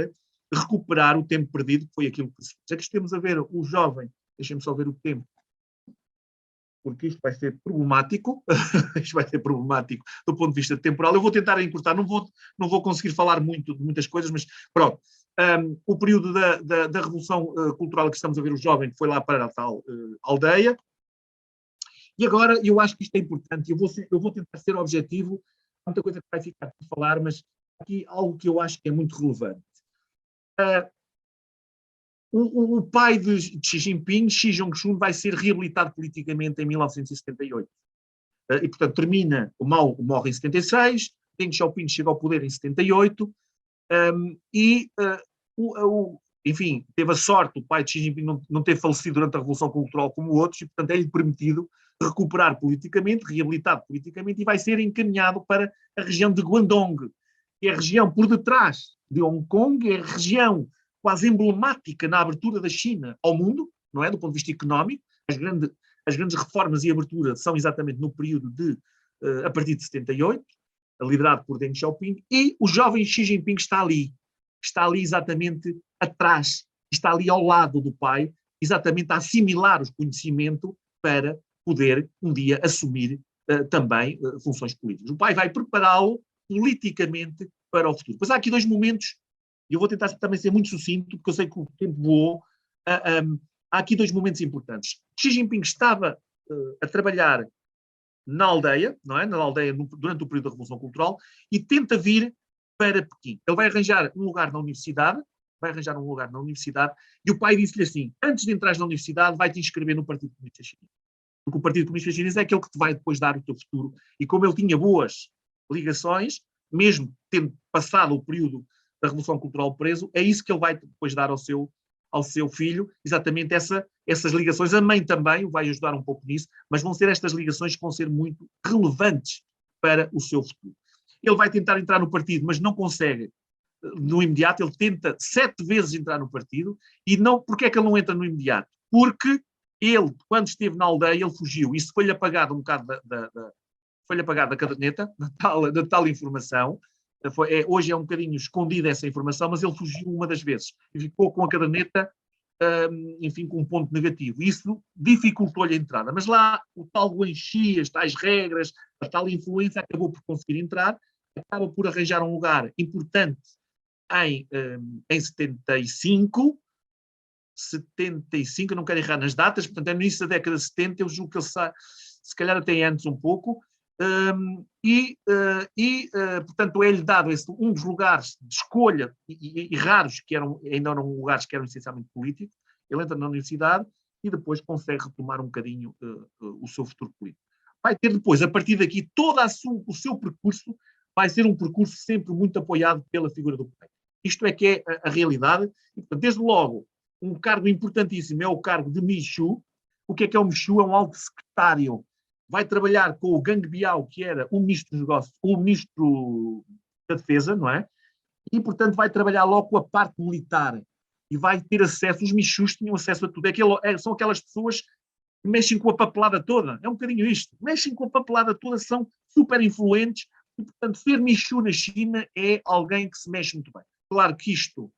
recuperar o tempo perdido, que foi aquilo que se fez. Aqui temos a ver o jovem, deixem-me só ver o tempo, porque isto vai ser problemático, isto vai ser problemático do ponto de vista temporal. Eu vou tentar encurtar, não vou conseguir falar muito de muitas coisas, mas pronto. O período da Revolução Cultural que estamos a ver, o jovem que foi lá para a tal aldeia. E agora, eu acho que isto é importante, eu vou tentar ser objetivo, há muita coisa que vai ficar por falar, mas aqui algo que eu acho que é muito relevante. O pai de Xi Jinping, Xi Jong-un, vai ser reabilitado politicamente em 1978. E, portanto, termina, o Mao morre em 76, Deng Xiaoping chega ao poder em 78, enfim, teve a sorte, o pai de Xi Jinping não ter falecido durante a Revolução Cultural como outros, e, portanto, é-lhe permitido recuperar politicamente, reabilitado politicamente, e vai ser encaminhado para a região de Guangdong, que é a região por detrás de Hong Kong, é a região quase emblemática na abertura da China ao mundo, não é? Do ponto de vista económico. As grandes reformas e abertura são exatamente no período a partir de 78, liderado por Deng Xiaoping, e o jovem Xi Jinping está ali exatamente atrás, está ali ao lado do pai, exatamente a assimilar o conhecimento para poder um dia assumir também funções políticas. O pai vai prepará-lo politicamente para o futuro. Pois há aqui dois momentos, e eu vou tentar também ser muito sucinto, porque eu sei que o tempo voou. Há aqui dois momentos importantes. Xi Jinping estava a trabalhar na aldeia, não é? Na aldeia durante o período da Revolução Cultural, e tenta vir para Pequim. Ele vai arranjar um lugar na universidade, e o pai disse-lhe assim: antes de entrar na universidade, vai-te inscrever no Partido Comunista Chinês. Porque o Partido Comunista Chinês é aquele que te vai depois dar o teu futuro. E como ele tinha boas ligações, mesmo tendo passado o período da Revolução Cultural preso, é isso que ele vai depois dar ao seu filho, exatamente essas ligações. A mãe também o vai ajudar um pouco nisso, mas vão ser estas ligações que vão ser muito relevantes para o seu futuro. Ele vai tentar entrar no partido, mas não consegue no imediato. Ele tenta 7 vezes entrar no partido, e não. Porquê é que ele não entra no imediato? Porque ele, quando esteve na aldeia, ele fugiu. Isso foi-lhe apagado um bocado foi-lhe apagado da caderneta, da tal informação. Hoje é um bocadinho escondida essa informação, mas ele fugiu uma das vezes e ficou com a caderneta, enfim, com um ponto negativo. Isso dificultou-lhe a entrada. Mas lá o tal Guanxi, as tais regras, a tal influência, acabou por conseguir entrar, acaba por arranjar um lugar importante em 75, eu não quero errar nas datas, portanto é no início da década de 70, eu julgo que ele se calhar até antes um pouco, portanto é-lhe dado um dos lugares de escolha e raros, que ainda eram lugares que eram essencialmente políticos. Ele entra na universidade e depois consegue retomar um bocadinho o seu futuro político. Vai ter depois, a partir daqui, todo o seu percurso vai ser um percurso sempre muito apoiado pela figura do pai. Isto é que é a realidade. E, portanto, desde logo, um cargo importantíssimo é o cargo de Michu. O que é o Michu? É um alto secretário. Vai trabalhar com o Gang Biao, que era o ministro dos negócios, o ministro da Defesa, não é? E, portanto, vai trabalhar logo com a parte militar e vai ter acesso. Os Michus tinham acesso a tudo. São aquelas pessoas que mexem com a papelada toda. É um bocadinho isto. Mexem com a papelada toda, são super influentes. E, portanto, ser Michu na China é alguém que se mexe muito bem. Claro que isto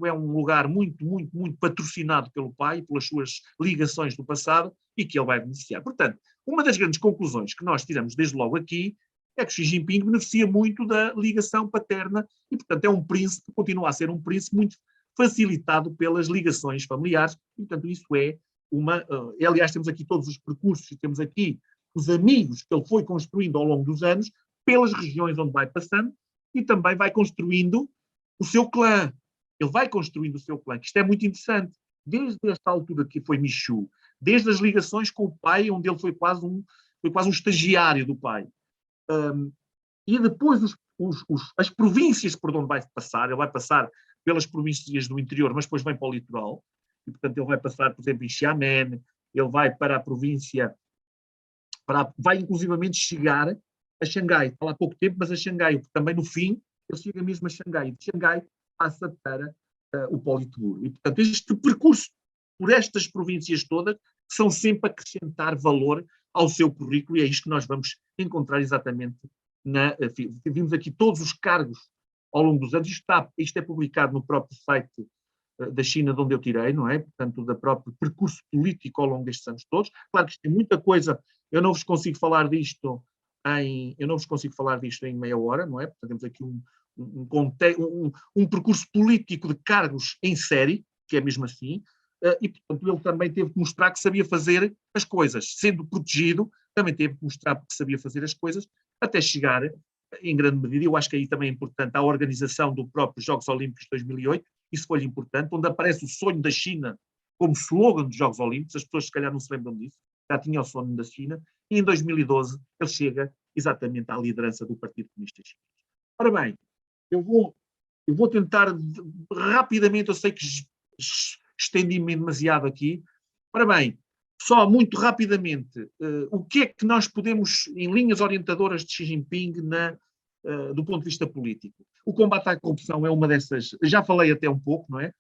é um lugar muito, muito, muito patrocinado pelo pai, pelas suas ligações do passado, e que ele vai beneficiar. Portanto, uma das grandes conclusões que nós tiramos desde logo aqui é que Xi Jinping beneficia muito da ligação paterna e, portanto, é um príncipe, continua a ser um príncipe muito facilitado pelas ligações familiares, e, portanto, isso é aliás, temos aqui todos os percursos, e temos aqui os amigos que ele foi construindo ao longo dos anos, pelas regiões onde vai passando, e também vai construindo o seu clã. Ele vai construindo o seu clã, que isto é muito interessante. Desde esta altura que foi Michu, desde as ligações com o pai, onde ele foi quase um estagiário do pai. E depois as províncias por onde vai passar, ele vai passar pelas províncias do interior, mas depois vem para o litoral, e portanto ele vai passar, por exemplo, em Xiamen, ele vai para a província, vai inclusivamente chegar a Xangai. Está lá há pouco tempo, mas a Xangai, também no fim, ele chega mesmo a Xangai. De Xangai passa para o Politburo. E, portanto, este percurso por estas províncias todas são sempre acrescentar valor ao seu currículo, e é isto que nós vamos encontrar exatamente vimos aqui todos os cargos ao longo dos anos. Isto é publicado no próprio site da China de onde eu tirei, não é? Portanto, do próprio percurso político ao longo destes anos todos. Claro que tem muita coisa, eu não vos consigo falar disto em meia hora, não é? Portanto, temos aqui um percurso político de cargos em série, que é mesmo assim, e, portanto, ele também teve que mostrar que sabia fazer as coisas. Sendo protegido, também teve que mostrar que sabia fazer as coisas, até chegar, em grande medida, eu acho que aí também é importante, a organização dos próprios Jogos Olímpicos de 2008, isso foi importante, onde aparece o sonho da China como slogan dos Jogos Olímpicos, as pessoas se calhar não se lembram disso, já tinha o sonho da China, e em 2012 ele chega exatamente à liderança do Partido Comunista Chinês. Ora bem, eu vou tentar rapidamente, eu sei que estendi-me demasiado aqui. Ora bem, só muito rapidamente, o que é que nós podemos, em linhas orientadoras de Xi Jinping, do ponto de vista político? O combate à corrupção é uma dessas, já falei até um pouco, não é?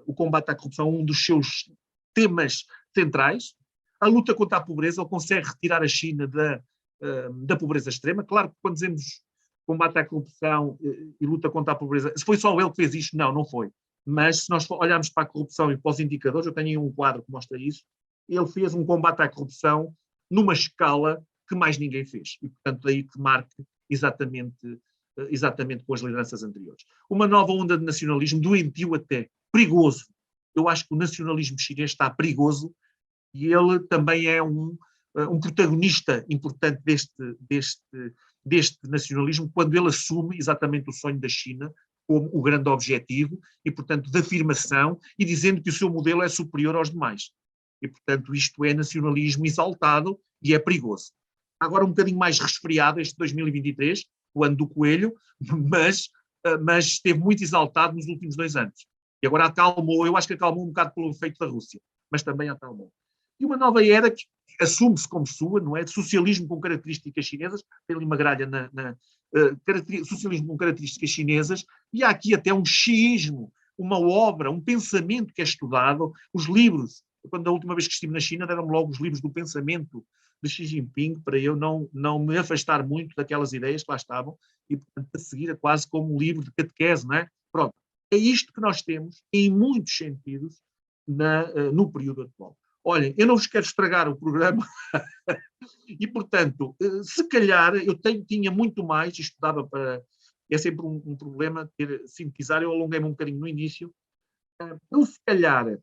O combate à corrupção é um dos seus temas centrais. A luta contra a pobreza, ele consegue retirar a China da pobreza extrema. Claro que quando dizemos combate à corrupção e luta contra a pobreza, se foi só ele que fez isto, não foi. Mas se nós olharmos para a corrupção e para os indicadores, eu tenho aí um quadro que mostra isso, ele fez um combate à corrupção numa escala que mais ninguém fez. E, portanto, daí que marque exatamente com as lideranças anteriores. Uma nova onda de nacionalismo, doentio até, perigoso. Eu acho que o nacionalismo chinês está perigoso e ele também é um protagonista importante deste nacionalismo, quando ele assume exatamente o sonho da China como o grande objetivo e, portanto, de afirmação e dizendo que o seu modelo é superior aos demais. E, portanto, isto é nacionalismo exaltado e é perigoso. Agora um bocadinho mais resfriado este 2023, o ano do coelho, mas esteve muito exaltado nos últimos 2 anos. E agora acalmou, eu acho que acalmou um bocado pelo efeito da Rússia, mas também acalmou. E uma nova era que assume-se como sua, não é? De socialismo com características chinesas, tem ali uma gralha socialismo com características chinesas, e há aqui até um xiismo, uma obra, um pensamento que é estudado, os livros. Quando a última vez que estive na China, deram-me logo os livros do pensamento de Xi Jinping, para eu não me afastar muito daquelas ideias que lá estavam, e, portanto, a seguir é quase como um livro de catequese, não é? Pronto. É isto que nós temos, em muitos sentidos, no período atual. Olhem, eu não vos quero estragar o programa e, portanto, se calhar eu tinha muito mais, isto dava para... É sempre um problema sintetizar, eu alonguei-me um bocadinho no início. Eu, se calhar,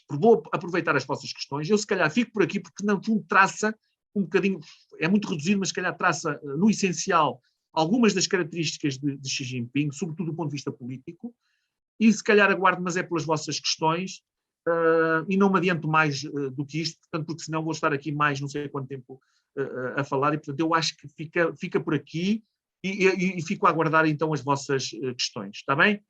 vou aproveitar as vossas questões, eu se calhar fico por aqui porque não traça um bocadinho, é muito reduzido, mas se calhar traça no essencial algumas das características de Xi Jinping, sobretudo do ponto de vista político, e se calhar aguardo, mas é pelas vossas questões, e não me adianto mais do que isto, portanto, porque senão vou estar aqui mais não sei quanto tempo a falar, e portanto eu acho que fica por aqui e fico a aguardar então as vossas questões, está bem?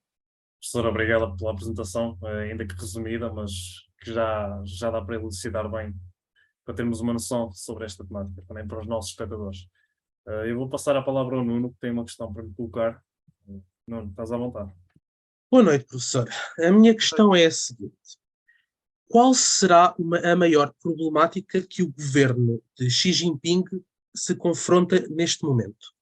Professor, obrigado pela apresentação, ainda que resumida, mas que já dá para elucidar bem, para termos uma noção sobre esta temática, também para os nossos espectadores. Eu vou passar a palavra ao Nuno, que tem uma questão para me colocar. Nuno, estás à vontade. Boa noite, professor. A minha questão é a seguinte: qual será a maior problemática que o governo de Xi Jinping se confronta neste momento?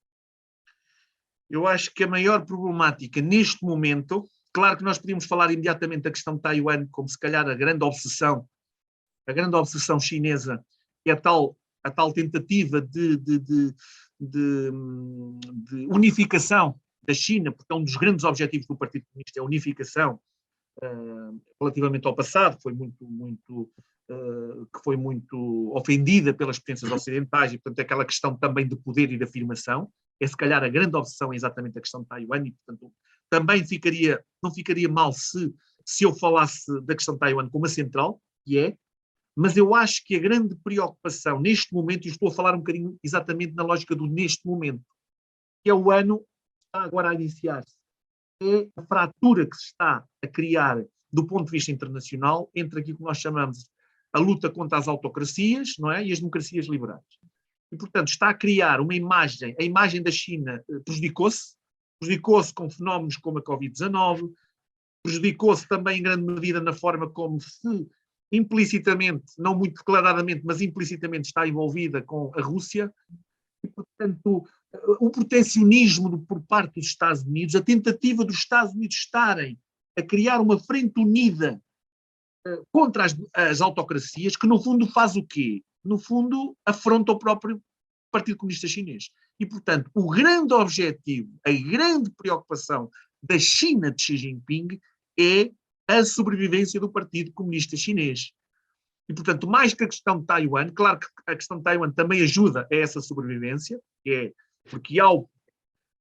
Eu acho que a maior problemática neste momento, claro que nós podíamos falar imediatamente da questão de Taiwan como se calhar a grande obsessão chinesa, que é a tal tentativa de unificação da China, porque é um dos grandes objetivos do Partido Comunista, é a unificação relativamente ao passado, que foi muito ofendida pelas potências ocidentais, e portanto aquela questão também de poder e de afirmação, é se calhar a grande obsessão é exatamente a questão de Taiwan, e portanto também não ficaria mal se eu falasse da questão de Taiwan como a central, que é, mas eu acho que a grande preocupação neste momento, e estou a falar um bocadinho exatamente na lógica do neste momento, que é o ano que está agora a iniciar-se, é a fratura que se está a criar do ponto de vista internacional entre aquilo que nós chamamos a luta contra as autocracias, não é? E as democracias liberais. E, portanto, está a criar a imagem da China prejudicou-se com fenómenos como a Covid-19, prejudicou-se também em grande medida na forma como se implicitamente, não muito declaradamente, mas implicitamente está envolvida com a Rússia, e, portanto, o protecionismo por parte dos Estados Unidos, a tentativa dos Estados Unidos estarem a criar uma frente unida contra as autocracias, que no fundo faz o quê? No fundo afronta o próprio Partido Comunista Chinês. E, portanto, o grande objetivo, a grande preocupação da China de Xi Jinping é a sobrevivência do Partido Comunista Chinês. E, portanto, mais que a questão de Taiwan, claro que a questão de Taiwan também ajuda a essa sobrevivência, porque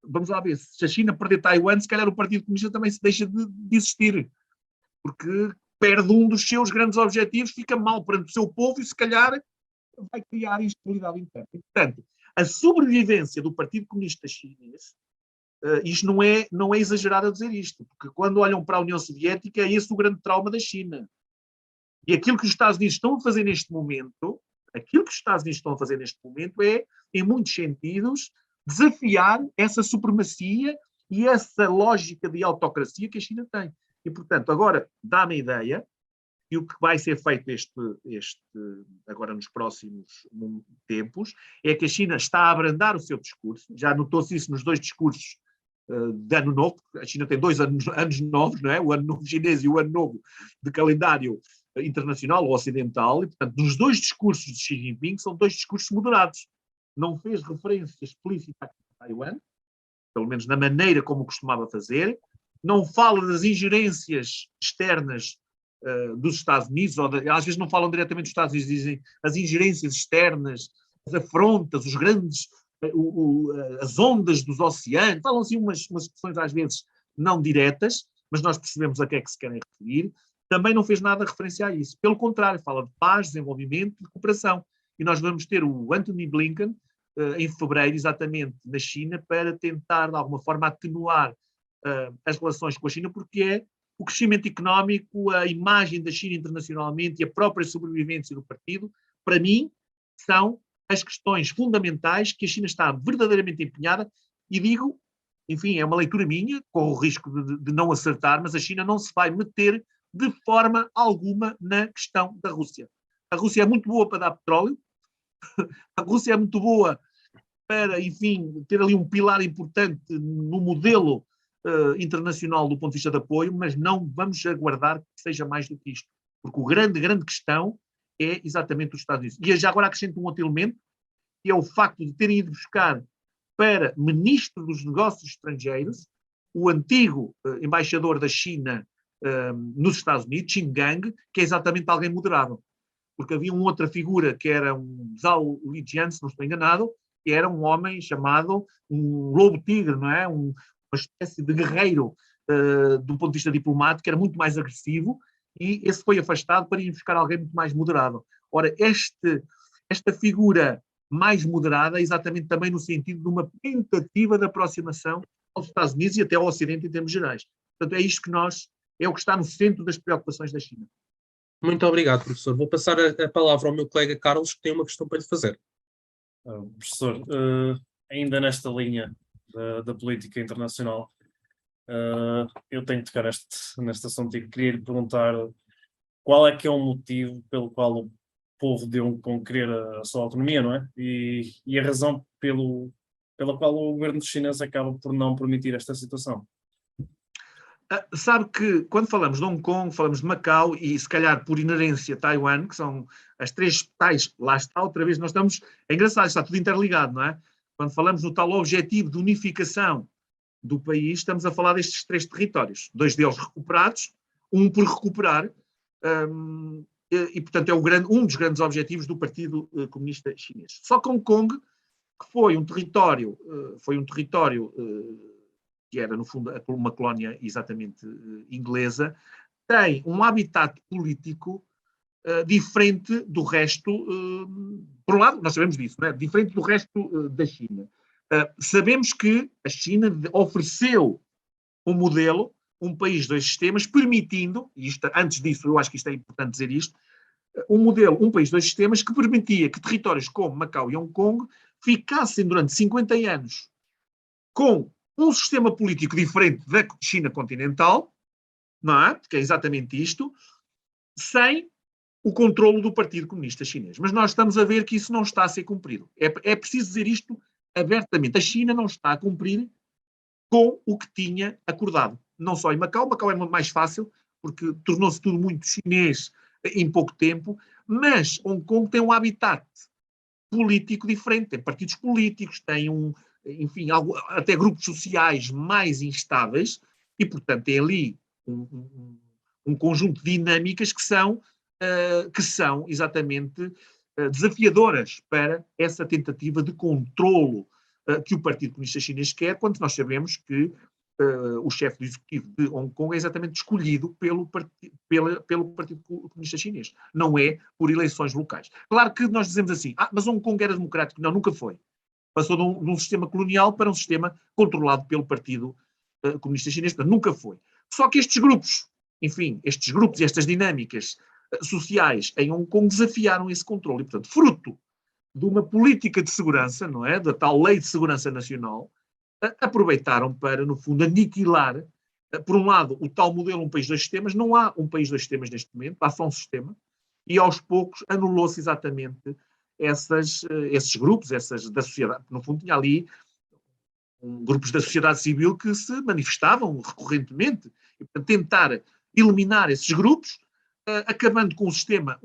vamos lá ver, se a China perder Taiwan, se calhar o Partido Comunista também se deixa de existir, porque perde um dos seus grandes objetivos, fica mal perante o seu povo e se calhar vai criar instabilidade interna. E, portanto, a sobrevivência do Partido Comunista Chinês, isto não é exagerado a dizer isto, porque quando olham para a União Soviética é esse o grande trauma da China. E aquilo que os Estados Unidos estão a fazer neste momento, é, em muitos sentidos, desafiar essa supremacia e essa lógica de autocracia que a China tem. E, portanto, agora dá-me a ideia, e o que vai ser feito agora nos próximos tempos, é que a China está a abrandar o seu discurso. Já notou-se isso nos 2 discursos de Ano Novo. A China tem 2 anos novos, não é? O Ano Novo chinês e o Ano Novo de calendário internacional ou ocidental. E, portanto, nos 2 discursos de Xi Jinping são 2 discursos moderados. Não fez referência explícita a Taiwan, pelo menos na maneira como costumava fazer. Não fala das ingerências externas dos Estados Unidos, às vezes não falam diretamente dos Estados Unidos, dizem as ingerências externas, as afrontas, os grandes, as ondas dos oceanos, falam assim umas expressões às vezes não diretas, mas nós percebemos a que é que se querem referir. Também não fez nada referência a isso. Pelo contrário, fala de paz, desenvolvimento e cooperação. E nós vamos ter o Antony Blinken em fevereiro, exatamente, na China, para tentar, de alguma forma, atenuar as relações com a China, porque é o crescimento económico, a imagem da China internacionalmente e a própria sobrevivência do partido, para mim, são as questões fundamentais que a China está verdadeiramente empenhada, e digo, enfim, é uma leitura minha, com o risco de não acertar, mas a China não se vai meter de forma alguma na questão da Rússia. A Rússia é muito boa para dar petróleo, a Rússia é muito boa para, enfim, ter ali um pilar importante no modelo internacional do ponto de vista de apoio, mas não vamos aguardar que seja mais do que isto, porque a grande questão é exatamente os Estados Unidos. E já agora acrescento um outro elemento, que é o facto de terem ido buscar para ministro dos negócios estrangeiros o antigo embaixador da China nos Estados Unidos, Qin Gang, que é exatamente alguém moderado. Porque havia uma outra figura que era um Zhao Lijian, se não estou enganado, que era um homem chamado um lobo-tigre, não é? Uma espécie de guerreiro do ponto de vista diplomático, que era muito mais agressivo, e esse foi afastado para ir buscar alguém muito mais moderado. Ora, esta figura mais moderada é exatamente também no sentido de uma tentativa de aproximação aos Estados Unidos e até ao Ocidente em termos gerais. Portanto, é isto que é o que está no centro das preocupações da China. Muito obrigado, professor. Vou passar a palavra ao meu colega Carlos, que tem uma questão para lhe fazer. Professor, ainda nesta linha da política internacional, eu tenho que tocar neste assunto e queria lhe perguntar qual é que é o motivo pelo qual o povo de Hong Kong querer a sua autonomia, não é? E a razão pela qual o governo chinês acaba por não permitir esta situação. Sabe que quando falamos de Hong Kong, falamos de Macau e se calhar por inerência Taiwan, que são as 3 tais, lá está outra vez, nós estamos, é engraçado, está tudo interligado, não é? Quando falamos no tal objetivo de unificação do país, estamos a falar destes 3 territórios, 2 deles recuperados, um por recuperar, e portanto é um dos grandes objetivos do Partido Comunista Chinês. Só que Hong Kong, que foi um território que era, no fundo, uma colónia exatamente inglesa, tem um habitat político diferente do resto, por um lado, nós sabemos disso, não é? Diferente do resto da China. Sabemos que a China ofereceu um modelo, um país, 2 sistemas, permitindo, e antes disso eu acho que isto é importante dizer isto, um modelo, um país, 2 sistemas, que permitia que territórios como Macau e Hong Kong ficassem durante 50 anos com um sistema político diferente da China continental, não é? Porque é exatamente isto, sem o controlo do Partido Comunista Chinês. Mas nós estamos a ver que isso não está a ser cumprido. É preciso dizer isto abertamente. A China não está a cumprir com o que tinha acordado. não só em Macau. Macau é muito mais fácil, porque tornou-se tudo muito chinês em pouco tempo, mas Hong Kong tem um habitat político diferente, tem partidos políticos, tem enfim, até grupos sociais mais instáveis, e, portanto, tem ali um conjunto de dinâmicas que são exatamente desafiadoras para essa tentativa de controlo que o Partido Comunista Chinês quer, quando nós sabemos que o chefe do executivo de Hong Kong é exatamente escolhido pelo Partido Comunista Chinês. Não é por eleições locais. Claro que nós dizemos assim, mas Hong Kong era democrático. Não, nunca foi. Passou de um sistema colonial para um sistema controlado pelo Partido Comunista Chinês. Portanto, nunca foi. Só que estes grupos, enfim, estes grupos e estas dinâmicas sociais em Hong Kong desafiaram esse controle. E, portanto, fruto de uma política de segurança, não é? Da tal Lei de Segurança Nacional, aproveitaram para, no fundo, aniquilar, por um lado, o tal modelo um país, dois sistemas. Não há um país, dois sistemas neste momento, há só um sistema, e aos poucos anulou-se exatamente esses grupos, da sociedade. No fundo, tinha ali grupos da sociedade civil que se manifestavam recorrentemente, e, portanto, tentar eliminar esses grupos, acabando com o sistema,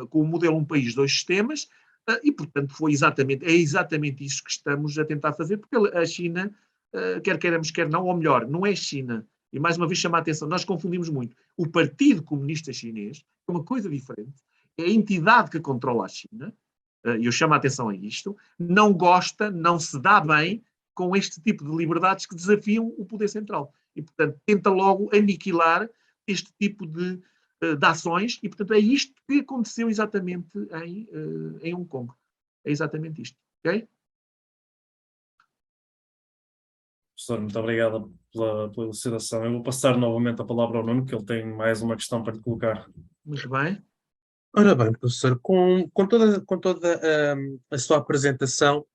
com o modelo um país, dois sistemas, e, portanto, é exatamente isso que estamos a tentar fazer, porque a China, quer queiramos, quer não, ou melhor, não é China. E, mais uma vez, chama a atenção, nós confundimos muito. O Partido Comunista Chinês é uma coisa diferente. É a entidade que controla a China, e eu chamo a atenção a isto, não gosta, não se dá bem com este tipo de liberdades que desafiam o poder central. E, portanto, tenta logo aniquilar este tipo de ações, e, portanto, é isto que aconteceu exatamente em Hong Kong. É exatamente isto. Ok? Professor, muito obrigado pela elucidação. Eu vou passar novamente a palavra ao Nuno, que ele tem mais uma questão para lhe colocar. Muito bem. Ora bem, professor, com toda a sua apresentação,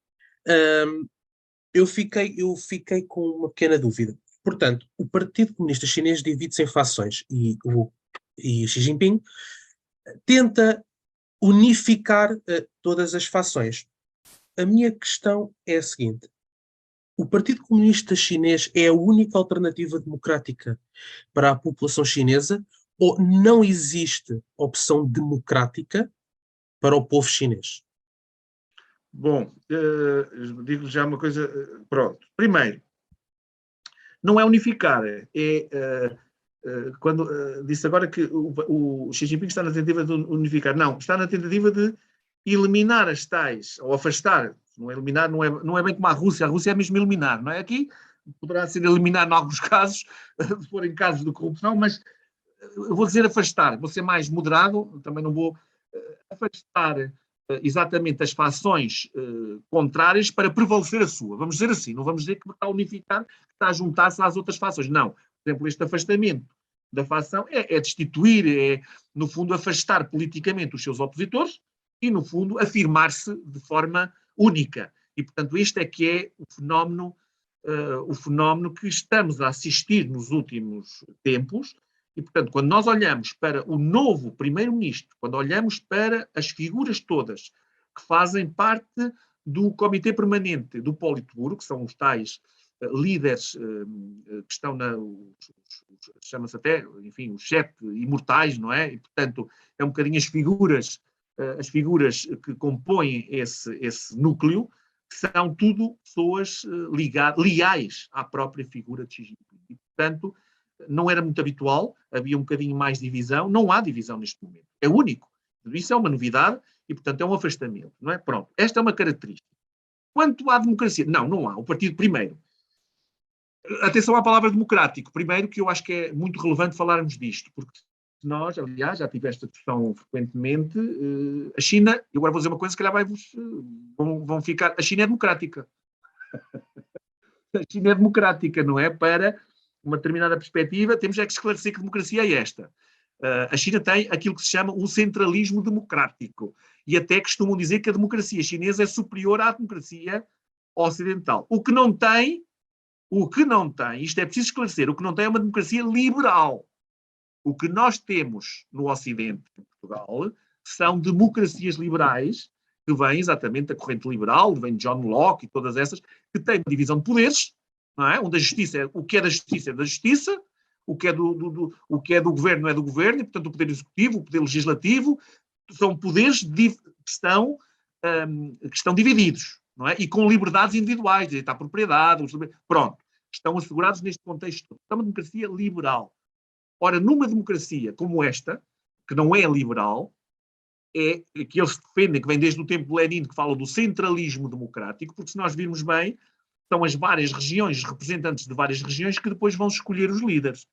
eu fiquei com uma pequena dúvida. Portanto, o Partido Comunista Chinês divide-se em fações e Xi Jinping tenta unificar todas as fações. A minha questão é a seguinte: o Partido Comunista Chinês é a única alternativa democrática para a população chinesa, ou não existe opção democrática para o povo chinês? Bom, digo já uma coisa. Pronto. Primeiro, não é unificar, quando disse agora que o Xi Jinping está na tentativa de unificar. Não, está na tentativa de eliminar as tais, ou afastar. Não é eliminar, não é bem como a Rússia é mesmo eliminar, não é? Aqui poderá ser eliminar em alguns casos, se forem casos de corrupção, mas eu vou dizer afastar, vou ser mais moderado, também não vou afastar exatamente as fações contrárias para prevalecer a sua. Vamos dizer assim, não vamos dizer que está a unificar, que está a juntar-se às outras fações. Não. Por exemplo, este afastamento da fação é destituir, é, no fundo, afastar politicamente os seus opositores e, no fundo, afirmar-se de forma única. E, portanto, este é que é o fenómeno que estamos a assistir nos últimos tempos. E, portanto, quando nós olhamos para o novo primeiro-ministro, quando olhamos para as figuras todas que fazem parte do Comitê Permanente do Politburo, que são os tais líderes que estão chama-se até, enfim, os 7 imortais, não é? E, portanto, é um bocadinho as figuras que compõem esse núcleo, que são tudo pessoas leais à própria figura de Xi Jinping. E, portanto, não era muito habitual, havia um bocadinho mais divisão, não há divisão neste momento, é único. Isso é uma novidade e, portanto, é um afastamento, não é? Pronto, esta é uma característica. Quanto à democracia, não há. O partido, primeiro, atenção à palavra democrático, primeiro, que eu acho que é muito relevante falarmos disto, porque nós, aliás, já tive esta discussão frequentemente, a China, eu agora vou dizer uma coisa, se calhar vão ficar, a China é democrática. A China é democrática, não é? Para uma determinada perspectiva, temos é que esclarecer que democracia é esta. A China tem aquilo que se chama um centralismo democrático. E até costumam dizer que a democracia chinesa é superior à democracia ocidental. O que não tem, isto é preciso esclarecer, o que não tem é uma democracia liberal. O que nós temos no Ocidente, em Portugal, são democracias liberais, que vêm exatamente da corrente liberal, vem de John Locke e todas essas, que têm uma divisão de poderes, não é? Onde a justiça, o que é da justiça, o que é do governo é do governo, e, portanto, o poder executivo, o poder legislativo, são poderes que estão divididos, não é? E com liberdades individuais, direito à propriedade, pronto, estão assegurados neste contexto. É uma democracia liberal. Ora, numa democracia como esta, que não é liberal, é que eles defendem, que vem desde o tempo de Lenin, que fala do centralismo democrático, porque se nós virmos bem, são as várias regiões, representantes de várias regiões, que depois vão escolher os líderes.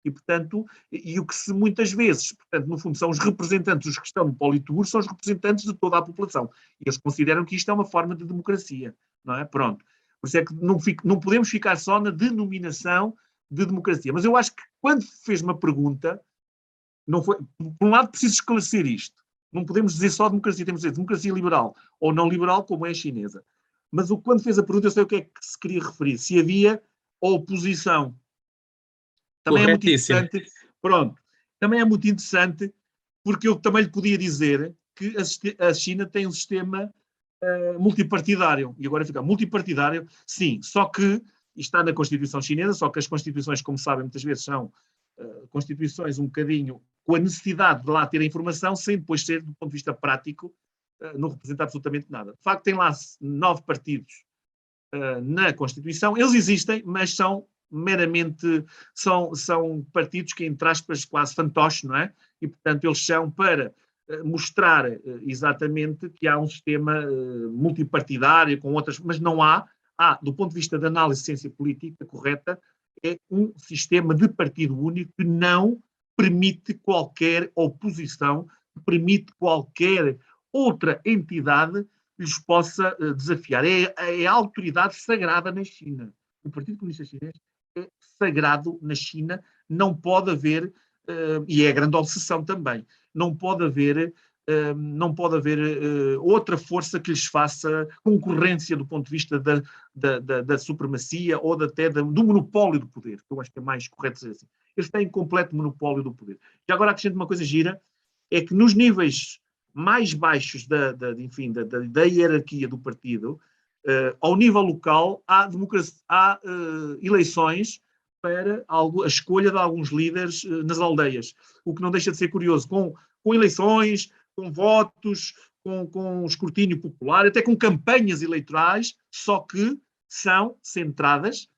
E, portanto, e o que se muitas vezes, portanto, no fundo, são os representantes, os que estão no Politburo, são os representantes de toda a população. E eles consideram que isto é uma forma de democracia, não é? Pronto. Por isso é que não podemos ficar só na denominação de democracia. Mas eu acho que quando fez uma pergunta, não foi, por um lado, preciso esclarecer isto. Não podemos dizer só democracia, temos de dizer democracia liberal ou não liberal, como é a chinesa. Mas quando fez a pergunta, eu sei o que é que se queria referir. Se havia oposição. Também é muito interessante. Pronto. Também é muito interessante, porque eu também lhe podia dizer que a China tem um sistema multipartidário. E agora fica multipartidário, sim, só que está na Constituição chinesa, só que as constituições, como sabem, muitas vezes são constituições um bocadinho com a necessidade de lá ter a informação, sem depois ser, do ponto de vista prático, não representa absolutamente nada. De facto, tem lá 9 partidos na Constituição. Eles existem, mas são meramente, são partidos que, entre aspas, quase fantoches, não é? E, portanto, eles são para mostrar exatamente que há um sistema multipartidário com outras, mas não há, do ponto de vista da análise de ciência política correta, é um sistema de partido único que não permite qualquer oposição, que permite qualquer outra entidade lhes possa desafiar. É a autoridade sagrada na China. O Partido Comunista Chinês é sagrado na China, não pode haver, e é a grande obsessão também, não pode haver outra força que lhes faça concorrência do ponto de vista da supremacia ou até do monopólio do poder, que eu acho que é mais correto dizer assim. Eles têm completo monopólio do poder. E agora acrescento uma coisa gira, é que nos níveis mais baixos da hierarquia do partido, ao nível local, há eleições para a escolha de alguns líderes nas aldeias, o que não deixa de ser curioso, com eleições, com votos, com escrutínio popular, até com campanhas eleitorais, só que são centradas,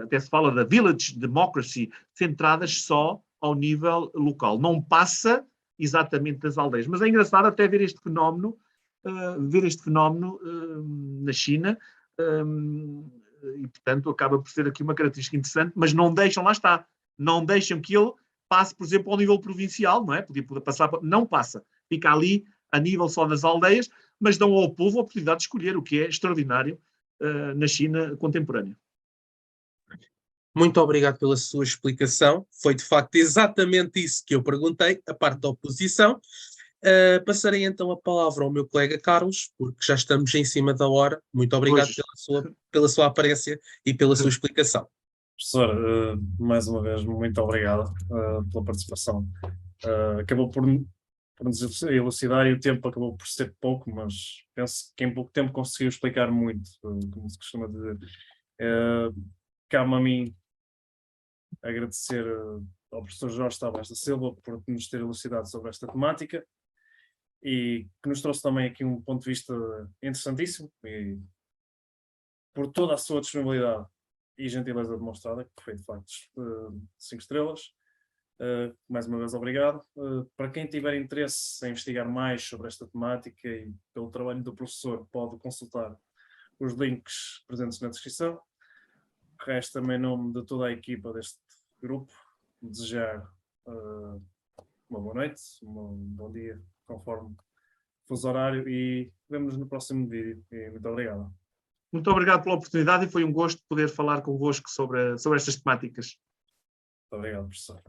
até se fala da village democracy, centradas só ao nível local. Não passa exatamente das aldeias. Mas é engraçado até ver este fenómeno na China, e, portanto, acaba por ser aqui uma característica interessante, mas não deixam, lá está, não deixam que ele passe, por exemplo, ao nível provincial, não é? Podia passar, não passa. Fica ali a nível só das aldeias, mas dão ao povo a oportunidade de escolher, o que é extraordinário na China contemporânea. Muito obrigado pela sua explicação. Foi, de facto, exatamente isso que eu perguntei, a parte da oposição. Passarei então a palavra ao meu colega Carlos, porque já estamos em cima da hora. Muito obrigado pela sua aparência e pela sua explicação. Professor, mais uma vez, muito obrigado pela participação. Acabou por nos elucidar e o tempo acabou por ser pouco, mas penso que em pouco tempo conseguiu explicar muito, como se costuma dizer. Cabe-me a mim agradecer ao professor Jorge Tavares da Silva por nos ter elucidado sobre esta temática e que nos trouxe também aqui um ponto de vista interessantíssimo e por toda a sua disponibilidade e gentileza demonstrada, que foi de facto 5 estrelas. Mais uma vez obrigado. Para quem tiver interesse em investigar mais sobre esta temática e pelo trabalho do professor, pode consultar os links presentes na descrição. Resta-me, em nome de toda a equipa deste grupo, desejar uma boa noite, um bom dia, conforme fuso horário, e vemo-nos no próximo vídeo. E muito obrigado. Muito obrigado pela oportunidade e foi um gosto poder falar convosco sobre estas temáticas. Muito obrigado, professor.